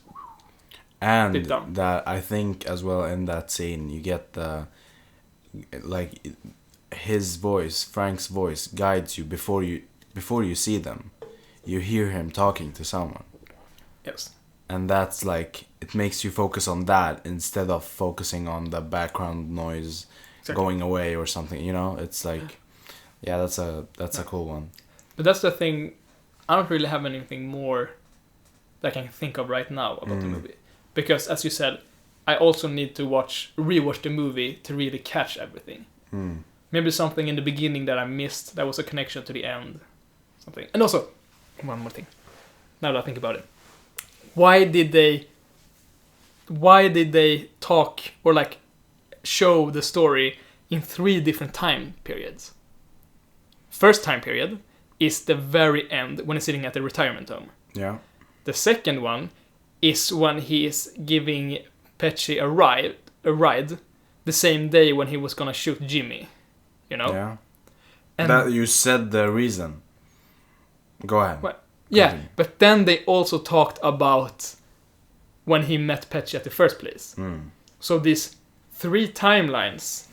and did down. That I think as well in that scene, you get his voice, Frank's voice, guides you before you see them. You hear him talking to someone. Yes. And that's it makes you focus on that instead of focusing on the background noise going away or something. It's that's a cool one. But that's the thing. I don't really have anything more that I can think of right now about the movie, because as you said, I also need to rewatch the movie to really catch everything. Maybe something in the beginning that I missed that was a connection to the end. Something. And also, one more thing. Now that I think about it. Why did they talk or show the story in 3 different time periods? First time period is the very end when he's sitting at the retirement home. Yeah. The second one is when he is giving Pesci a ride the same day when he was gonna shoot Jimmy. Yeah. And that you said the reason. Go ahead. Yeah, but then they also talked about when he met Pesci at the first place. So these 3 timelines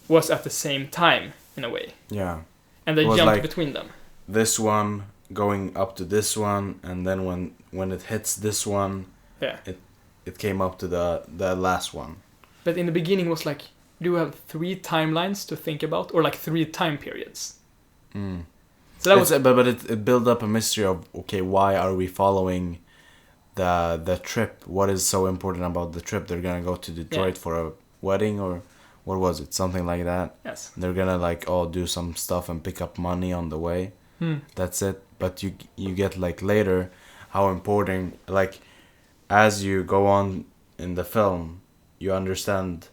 was at the same time in a way. Yeah. And they jumped between them. This one going up to this one, and then when it hits this one, it came up to the last one. But in the beginning it was do you have 3 timelines to think about, or 3 time periods? So that was, but it built up a mystery of why are we following the trip? What is so important about the trip? They're gonna go to Detroit for a wedding, or what was it? Something like that. Yes. They're gonna do some stuff and pick up money on the way. That's it. But you get later how important as you go on in the film, you understand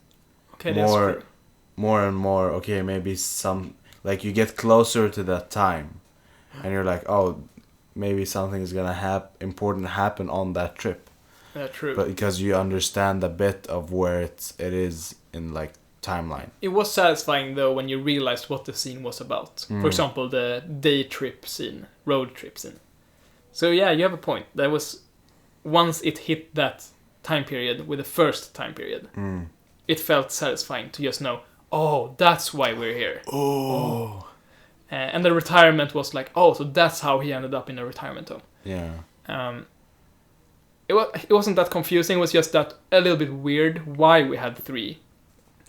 more and more. Okay, maybe some you get closer to that time, and you're oh, maybe something is gonna important happen on that trip. Yeah, true. But because you understand a bit of where it is in timeline. It was satisfying though when you realized what the scene was about. For example, the road trip scene. So yeah, you have a point. That was once it hit that time period with the first time period, it felt satisfying to just know, oh, that's why we're here. Oh. And the retirement was oh, so that's how he ended up in a retirement home. Yeah. It wasn't that confusing. It was just that a little bit weird why we had 3.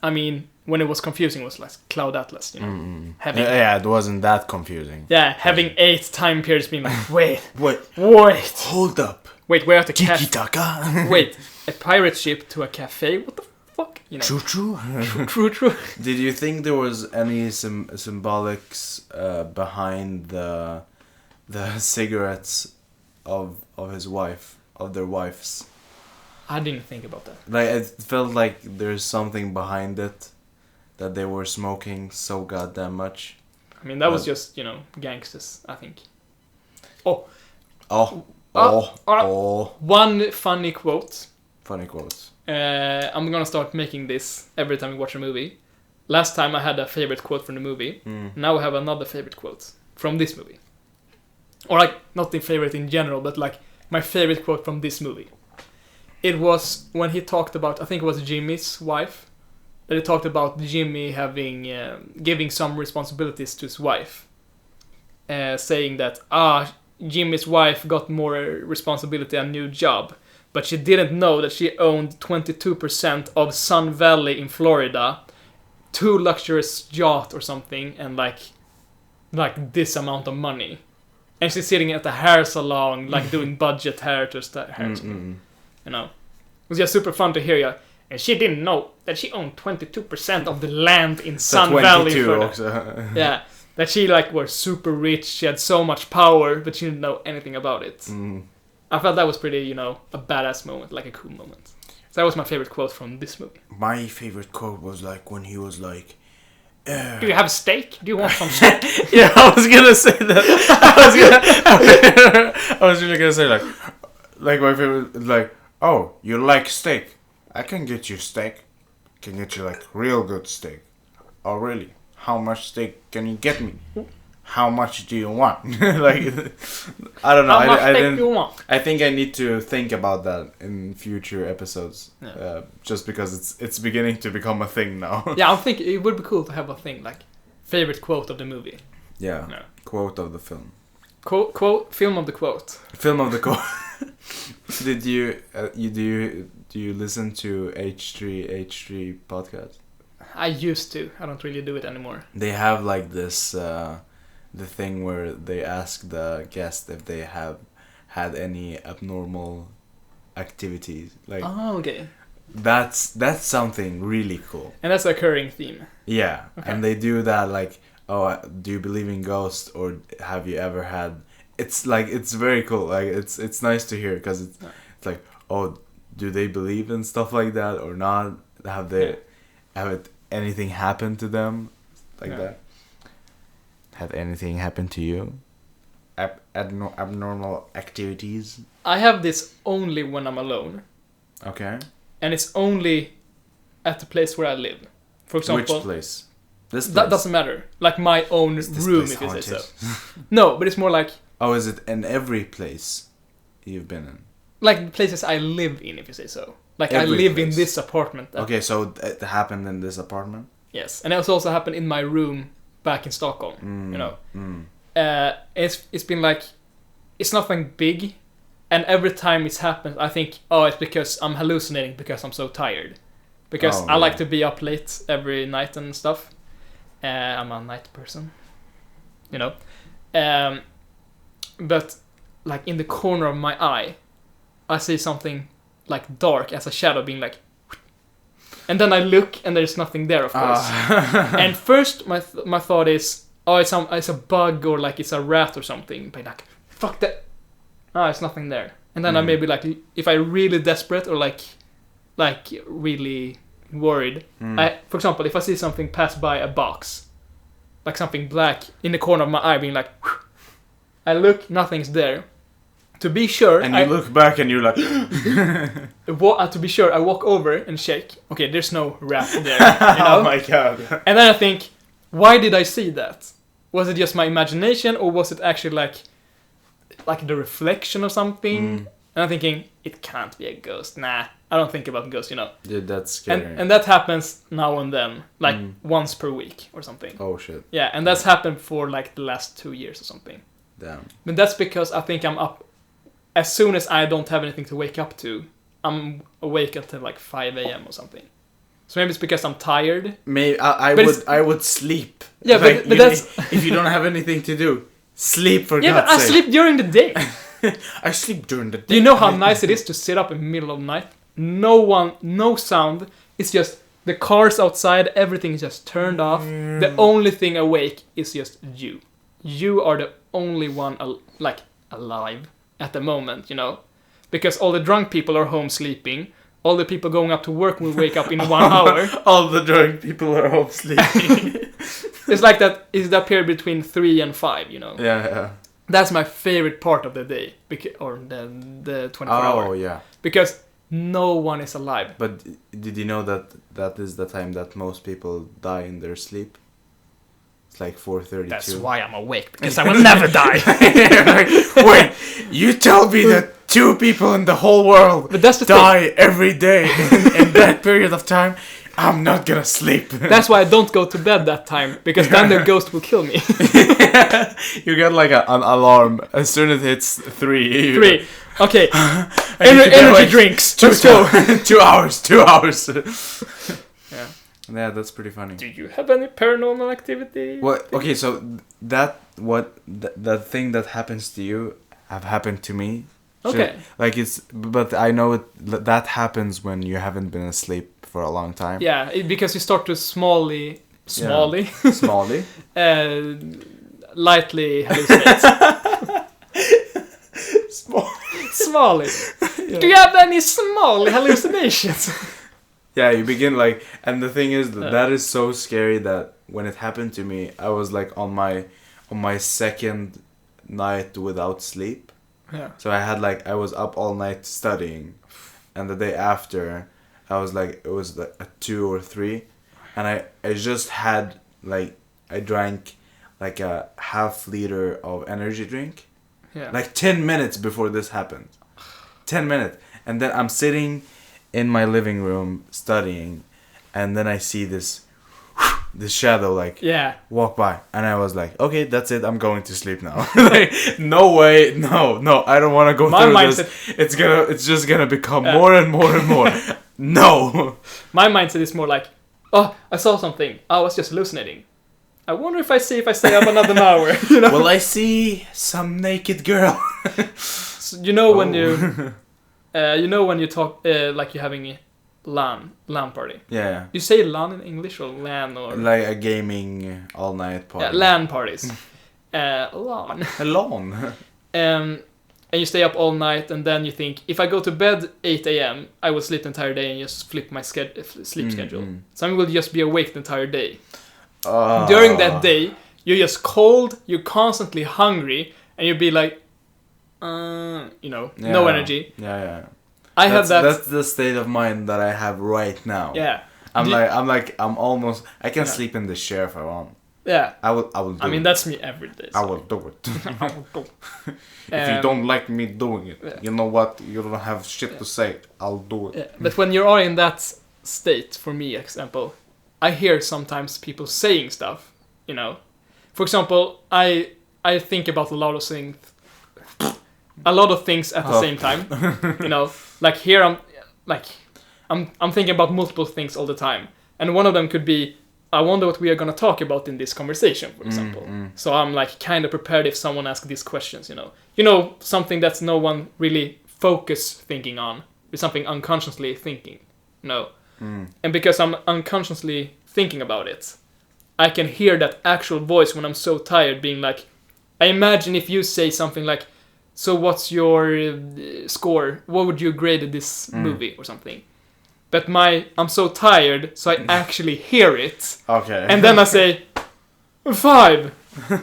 I mean, when it was confusing, it was Cloud Atlas, It wasn't that confusing. Yeah, having 8 time periods being wait, hold up. Wait, we're at a cafe. Tiki-taka. Wait, a pirate ship to a cafe? What the fuck? True. Did you think there was any symbolics behind the cigarettes of his wife, of their wives? I didn't think about that. It felt like there's something behind it, that they were smoking so goddamn much. I mean, that was just, gangsters, I think. One funny quote. Funny quotes. I'm gonna start making this every time we watch a movie. Last time I had a favorite quote from the movie. Now I have another favorite quote from this movie. Or not the favorite in general, but my favorite quote from this movie. It was when he talked about, I think it was Jimmy's wife, that he talked about Jimmy giving some responsibilities to his wife. Saying that, Jimmy's wife got more responsibility and new job, but she didn't know that she owned 22% of Sun Valley in Florida, 2 luxurious yacht or something, and this amount of money. And she's sitting at the hair salon, like doing budget hair to hair. You know, it was just super fun to hear you. And she didn't know that she owned 22% of the land in Sun Valley. Yeah, that she like was super rich. She had so much power, but she didn't know anything about it. I felt that was pretty, you know, a badass moment, like a cool moment. So that was my favorite quote from this movie. My favorite quote was like when he was like, "Do you have a steak? Do you want some steak?" Yeah, I was gonna say that. I was really gonna say like my favorite, like, "Oh, you like steak? I can get you steak. Can get you like real good steak. Oh, really? How much steak can you get me? How much do you want?" Like, I don't know. How much steak do you want? I think I need to think about that in future episodes. Yeah. Just because it's beginning to become a thing now. Yeah, I think it would be cool to have a thing like favorite quote of the movie. Yeah. No. Quote of the film. Quote. Film of the quote. Film of the quote. Did you do you listen to H3 podcast? I used to. I don't really do it anymore. They have like this the thing where they ask the guest if they have had any abnormal activities. Like, oh, okay. That's something really cool. And that's a recurring theme. Yeah, Okay. and they do that like, "Oh, do you believe in ghosts, or have you ever had?" It's like, it's very cool. Like, it's nice to hear, because it's like, "Oh, do they believe in stuff like that or not? Have anything happened to them like that? Have anything happened to you? Abnormal activities?" I have this only when I'm alone. Okay. And it's only at the place where I live. For example, Which place? This place? That doesn't matter. Like my own room, if you say so. No, but it's more like... Oh, is it in every place you've been in? Like the places I live in, if you say so. Like Every I live place. in this apartment. Okay, so it happened in this apartment? Yes, and it also happened in my room back in Stockholm, you know. It's been like... It's nothing big, and every time it's happened, I think, oh, it's because I'm hallucinating because I'm so tired. Because I like to be up late every night and stuff. I'm a night person, you know. But like in the corner of my eye, I see something like dark as a shadow being like, and then I look and there's nothing there, of course. And first my thought is, oh, it's a bug, or like it's a rat or something. But like, fuck that. It's nothing there. And then I maybe like, if I'm really desperate or like really worried, for example, if I see something pass by a box, like something black in the corner of my eye being like, I look, nothing's there. To be sure, and you look back and you're like, to be sure, I walk over and shake. Okay, there's no rat there. You know? Oh my god! And then I think, why did I see that? Was it just my imagination, or was it actually like the reflection of something? And I'm thinking, it can't be a ghost. Nah, I don't think about ghosts, you know. Dude, that's scary. And that happens now and then, like once per week or something. Oh shit. Yeah, and that's happened for like the last 2 years or something. Damn. But that's because I think I'm up, as soon as I don't have anything to wake up to, I'm awake until like 5 a.m. or something. So maybe it's because I'm tired. Maybe I would sleep. Yeah, like, but that's... if you don't have anything to do, sleep for yeah, God's but I sake. sleep during the day. I sleep during the day. Do you know how nice it is to sit up in the middle of the night? No sound. It's just the cars outside, everything is just turned off. The only thing awake is just you. You are the only one alive at the moment, you know? Because all the drunk people are home sleeping. All the people going up to work will wake up in 1 hour. All the drunk people are home sleeping. It's like that. Is that period between 3 and 5, you know? Yeah. That's my favorite part of the day, or the 24 hour. Oh yeah. Because no one is alive. But did you know that is the time that most people die in their sleep? It's like 4:32. That's why I'm awake, because I will never die. Wait, you tell me that 2 people in the whole world die every day in that period of time? I'm not gonna sleep. That's why I don't go to bed that time, because then the ghost will kill me. You get like an alarm as soon as it's 3. 3. Okay. Energy drinks. Let's go. 2 hours. 2 hours. Yeah. Yeah, that's pretty funny. Do you have any paranormal activity? What? Okay, so that thing that happens to you have happened to me. Okay. Like but I know that happens when you haven't been asleep for a long time. Yeah, because you start to smally, Smally. lightly hallucinate. Smally. Yeah. Do you have any smally hallucinations? Yeah, you begin like, and the thing is that is so scary that when it happened to me, I was like on my second night without sleep. Yeah. So I was up all night studying, and the day after, I was like, it was like a 2 or 3, and I just had like, I drank like a half liter of energy drink, like 10 minutes before this happened, 10 minutes, and then I'm sitting in my living room studying, and then I see this shadow like walk by, and I was like, okay, that's it, I'm going to sleep now. Like, no way, no, I don't want to go through mindset, this. It's just gonna become more and more and more. No. My mindset is more like, oh, I saw something, I was just hallucinating. I wonder if I stay up another hour. You know? Will I see some naked girl? So, you know when you talk like you're having a LAN party. Yeah. You say LAN in English or LAN or like a gaming all night party. Yeah, LAN parties. LAN. A LAN. And you stay up all night, and then you think, if I go to bed 8 a.m., I will sleep the entire day and just flip my sleep schedule. So I will just be awake the entire day. During that day, you're just cold, you're constantly hungry, and you'll be like, no energy. Yeah. I have that. That's the state of mind that I have right now. Yeah. I'm almost. I can sleep in the chair if I want. Yeah. I will do I mean, it. that's me every day. So. I will do it. If you don't like me doing it, you know what? You don't have shit to say. I'll do it. Yeah. But when you are in that state, for me, example, I hear sometimes people saying stuff, you know. For example, I think about a lot of things at the same time, you know. Like here, I'm thinking about multiple things all the time, and one of them could be, I wonder what we are gonna talk about in this conversation, for example. So I'm like kind of prepared if someone asks these questions, you know, something that's no one really thinking on, is something unconsciously thinking, you know. And because I'm unconsciously thinking about it, I can hear that actual voice when I'm so tired being like, I imagine if you say something like, so what's your score? What would you grade this movie or something? But I'm so tired, so I actually hear it. Okay. And then I say, 5.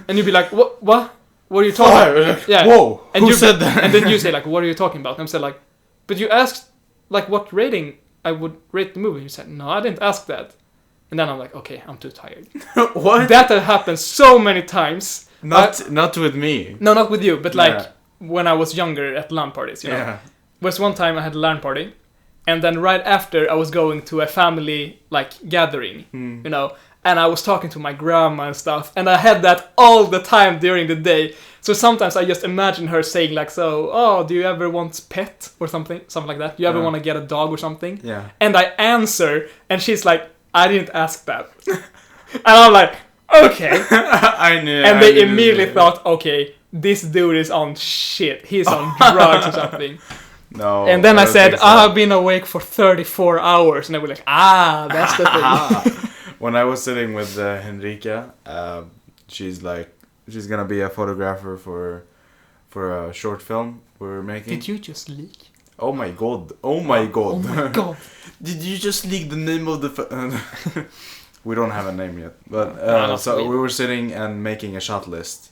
And you'd be like, what? What are you talking about? Yeah. Whoa, who said that? And then you say, like, what are you talking about? And I'm saying, like, but you asked, like, what rating I would rate the movie. You said, no, I didn't ask that. And then I'm like, okay, I'm too tired. What? That had happened so many times. Not with me. No, not with you, but like when I was younger at LAN parties, you know. Yeah. Was one time I had a LAN party, and then right after I was going to a family like gathering, you know, and I was talking to my grandma and stuff, and I had that all the time during the day. So sometimes I just imagine her saying like, so, oh, do you ever want pet or something like that? Do you ever want to get a dog or something? Yeah. And I answer, and she's like, I didn't ask that. And I'm like, okay. I knew. And they immediately thought, okay, this dude is on shit. He's on drugs or something. No. And then I said, I've been awake for 34 hours. And they were like, that's the thing. When I was sitting with Henrika, she's gonna be a photographer for a short film we're making. Did you just leak? Oh my god. Oh my god. Oh my god. Did you just leak the name of the We don't have a name yet. But so we were sitting and making a shot list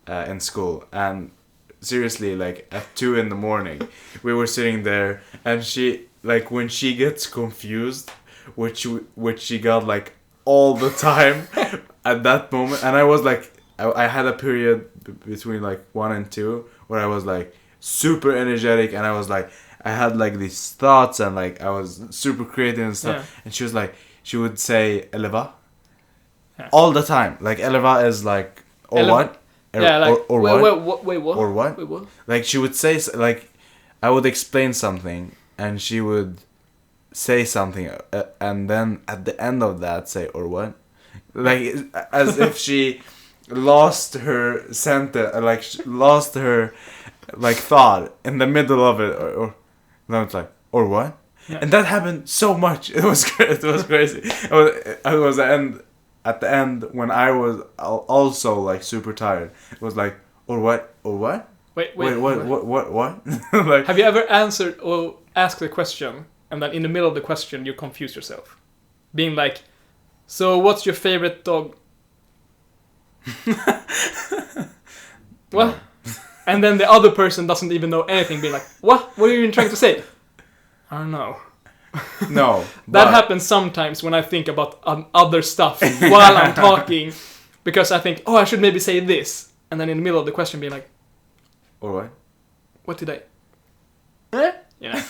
in school, and seriously, like at 2 a.m, we were sitting there, and she, like, when she gets confused, which she got like all the time at that moment, and I was like, I had a period between like 1 and 2 where I was like super energetic, and I was like, I had like these thoughts, and like I was super creative and stuff, and she was like, she would say Eleva all the time. Like Eleva is like, or what? Yeah, like, or what? Wait, what? Or what? Wait, what? Like she would say, like, I would explain something, and she would say something and then at the end of that say or what, like as if she lost her sentence, like lost her like thought in the middle of it, or then it's like or what, and that happened so much. It was crazy. It was at the end when I was also like super tired. It was like or what. Wait, what? Like, have you ever answered or asked a question and then in the middle of the question you confuse yourself, being like, so what's your favorite dog? What? No. And then the other person doesn't even know anything, being like, what are you even trying to say? I don't know. No. That happens sometimes when I think about other stuff while I'm talking, because I think, I should maybe say this, and then in the middle of the question being like, or what? What did I? You know.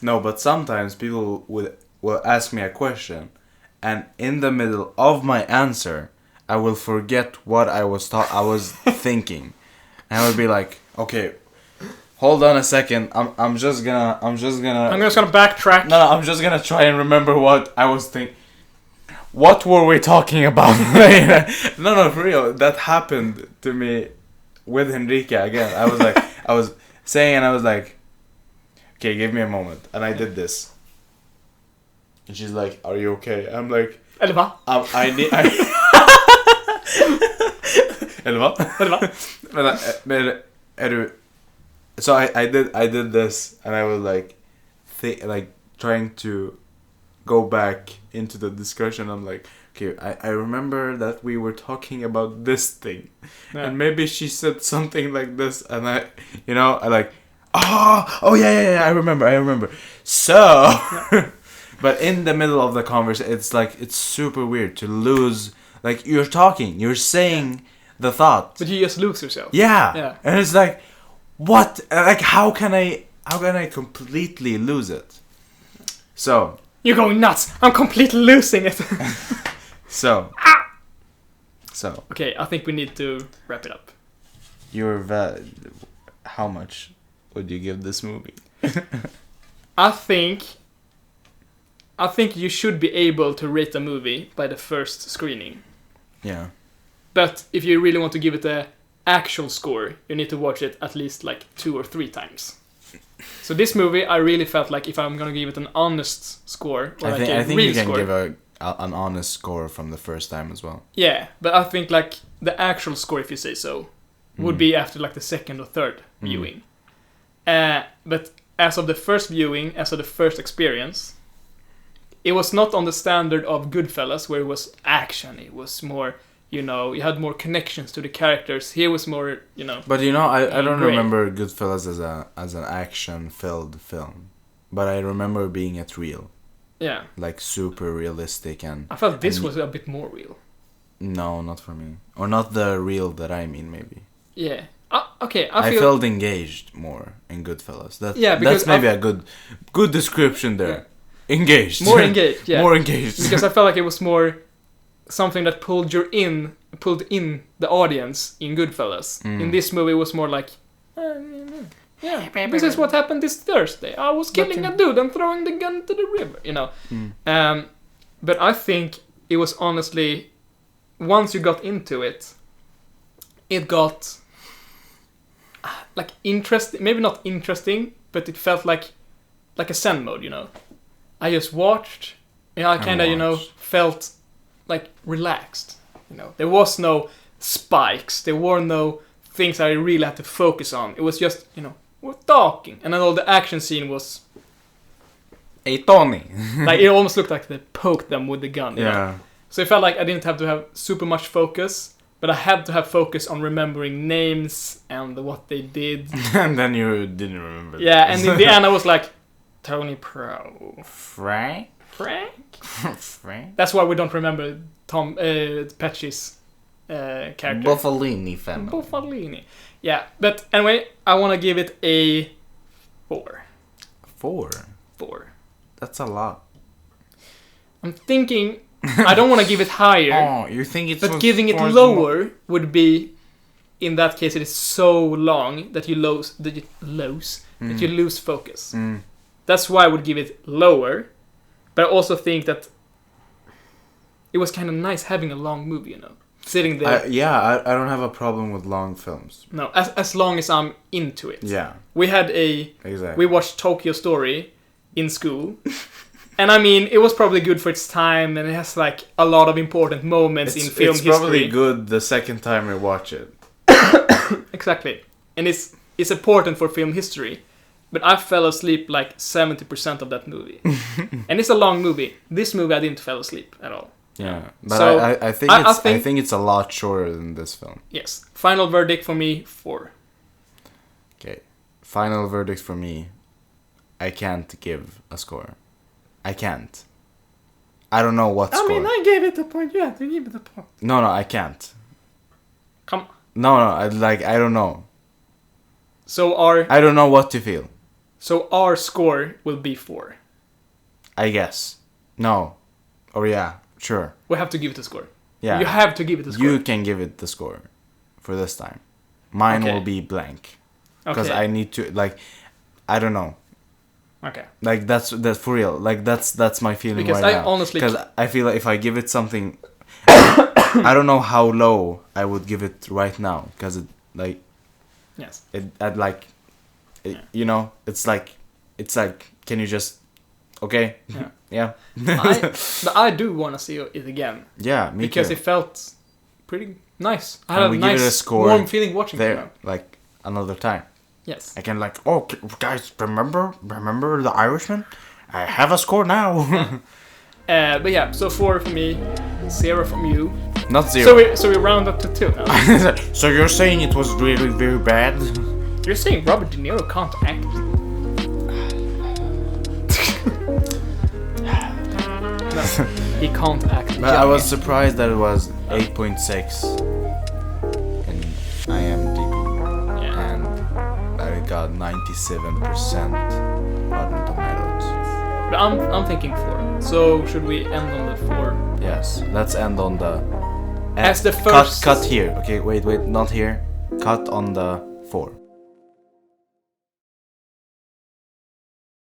No, but sometimes people will ask me a question, and in the middle of my answer, I will forget what I was thinking, and I will be like, okay, hold on a second. I'm just gonna backtrack. No, I'm just gonna try and remember what I was thinking. What were we talking about? No, for real. That happened to me with Henrika again. I was like, I was saying, and I was like, okay, give me a moment, and I did this, and she's like, are you okay? I'm like, Elva. So I did this, and I was like, trying to go back into the discussion. I'm like, okay, I remember that we were talking about this thing, and maybe she said something like this, and I like, oh yeah, I remember. So, but in the middle of the conversation, it's super weird to lose. Like, you're talking, you're saying the thought, but you just lose yourself. Yeah. And it's like, what? Like, how can I completely lose it? So you're going nuts. I'm completely losing it. So. Okay, I think we need to wrap it up. How much would you give this movie? I think you should be able to rate a movie by the first screening. Yeah. But if you really want to give it a actual score, you need to watch it at least like 2 or 3 times. So this movie, I really felt like if I'm gonna give it an honest score, or I think you can give an honest score from the first time as well. Yeah, but I think like the actual score, if you say so, would be after like the second or third viewing. But as of the first viewing, as of the first experience, it was not on the standard of Goodfellas, where it was action. It was more, you had more connections to the characters. Here was more, But I don't remember Goodfellas as an action-filled film, but I remember being it real. Yeah. Like super realistic and. I felt this was a bit more real. No, not for me, or not the real that I mean, maybe. Yeah. Okay. I felt engaged more in Goodfellas. Because that's maybe a good description there. Yeah. Engaged. More engaged, yeah. More engaged. Because I felt like it was more something that pulled in the audience in Goodfellas. In this movie, it was more like, this is what happened this Thursday. I was killing a dude and throwing the gun to the river, But I think it was honestly, once you got into it, it got like interesting. Maybe not interesting, but it felt like a Zen mode, I just watched, I kind of, felt like relaxed, There was no spikes, there were no things I really had to focus on. It was just, we're talking, and then all the action scene was... Hey, Tony! Like, it almost looked like they poked them with the gun, Yeah. So it felt like I didn't have to have super much focus, but I had to have focus on remembering names and what they did. And then you didn't remember. Yeah, and in the end I was like, Tony Pro. Frank? Frank? That's why we don't remember Tom Pesci's character. Buffalini family. Buffalini. Yeah, but anyway, I want to give it a 4. 4? 4. That's a lot. I'm thinking, I don't want to give it higher. Oh, you think it's... But giving it lower would be, in that case, it is so long that you lose focus. That's why I would give it lower. But I also think that it was kind of nice having a long movie, you know, sitting there. I don't have a problem with long films. No, as long as I'm into it. Yeah. We had we watched Tokyo Story in school. And I mean, it was probably good for its time, and it has like a lot of important moments in film history. It's probably good the second time you watch it. Exactly. And it's important for film history. But I fell asleep like 70% of that movie. And it's a long movie. This movie I didn't fall asleep at all. Yeah. But so I think it's a lot shorter than this film. Yes. Final verdict for me, 4. Okay. Final verdict for me, I can't give a score. I can't. I don't know what score. I mean, I gave it a point. You have to give it a point. No, I can't. Come on. No, I don't know. So I don't know what to feel. So our score will be 4. I guess. No. Or yeah, sure. We have to give it a score. Yeah. You have to give it a score. You can give it the score for this time. Mine will be blank. Because I need to, like, I don't know. Okay. Like, that's for real. Like, that's my feeling because right now. Honestly... Because I feel like if I give it something... I don't know how low I would give it right now. Because it, like... Yes. I'd like... You know, it's like, can you just... Okay? Yeah. Yeah. But I do want to see it again. Yeah, me because too. it felt pretty nice. I Can had we a give it a nice, score warm feeling watching it. there, like, another time. Yes. I can like, oh, guys, remember the Irishman? I have a score now. But yeah, so 4 for me, 0 from you. Not 0. So we round up to 2 now. So you're saying it was really very bad? You're saying Robert De Niro can't act? No, he can't act. But I was surprised that it was 8.6 in IMDb. Yeah. And that it got 97% Rotten Tomatoes. But I'm thinking 4. So should we end on the 4? Yes, let's end on the... As the first... Cut here. Okay, wait, not here. Cut on the 4.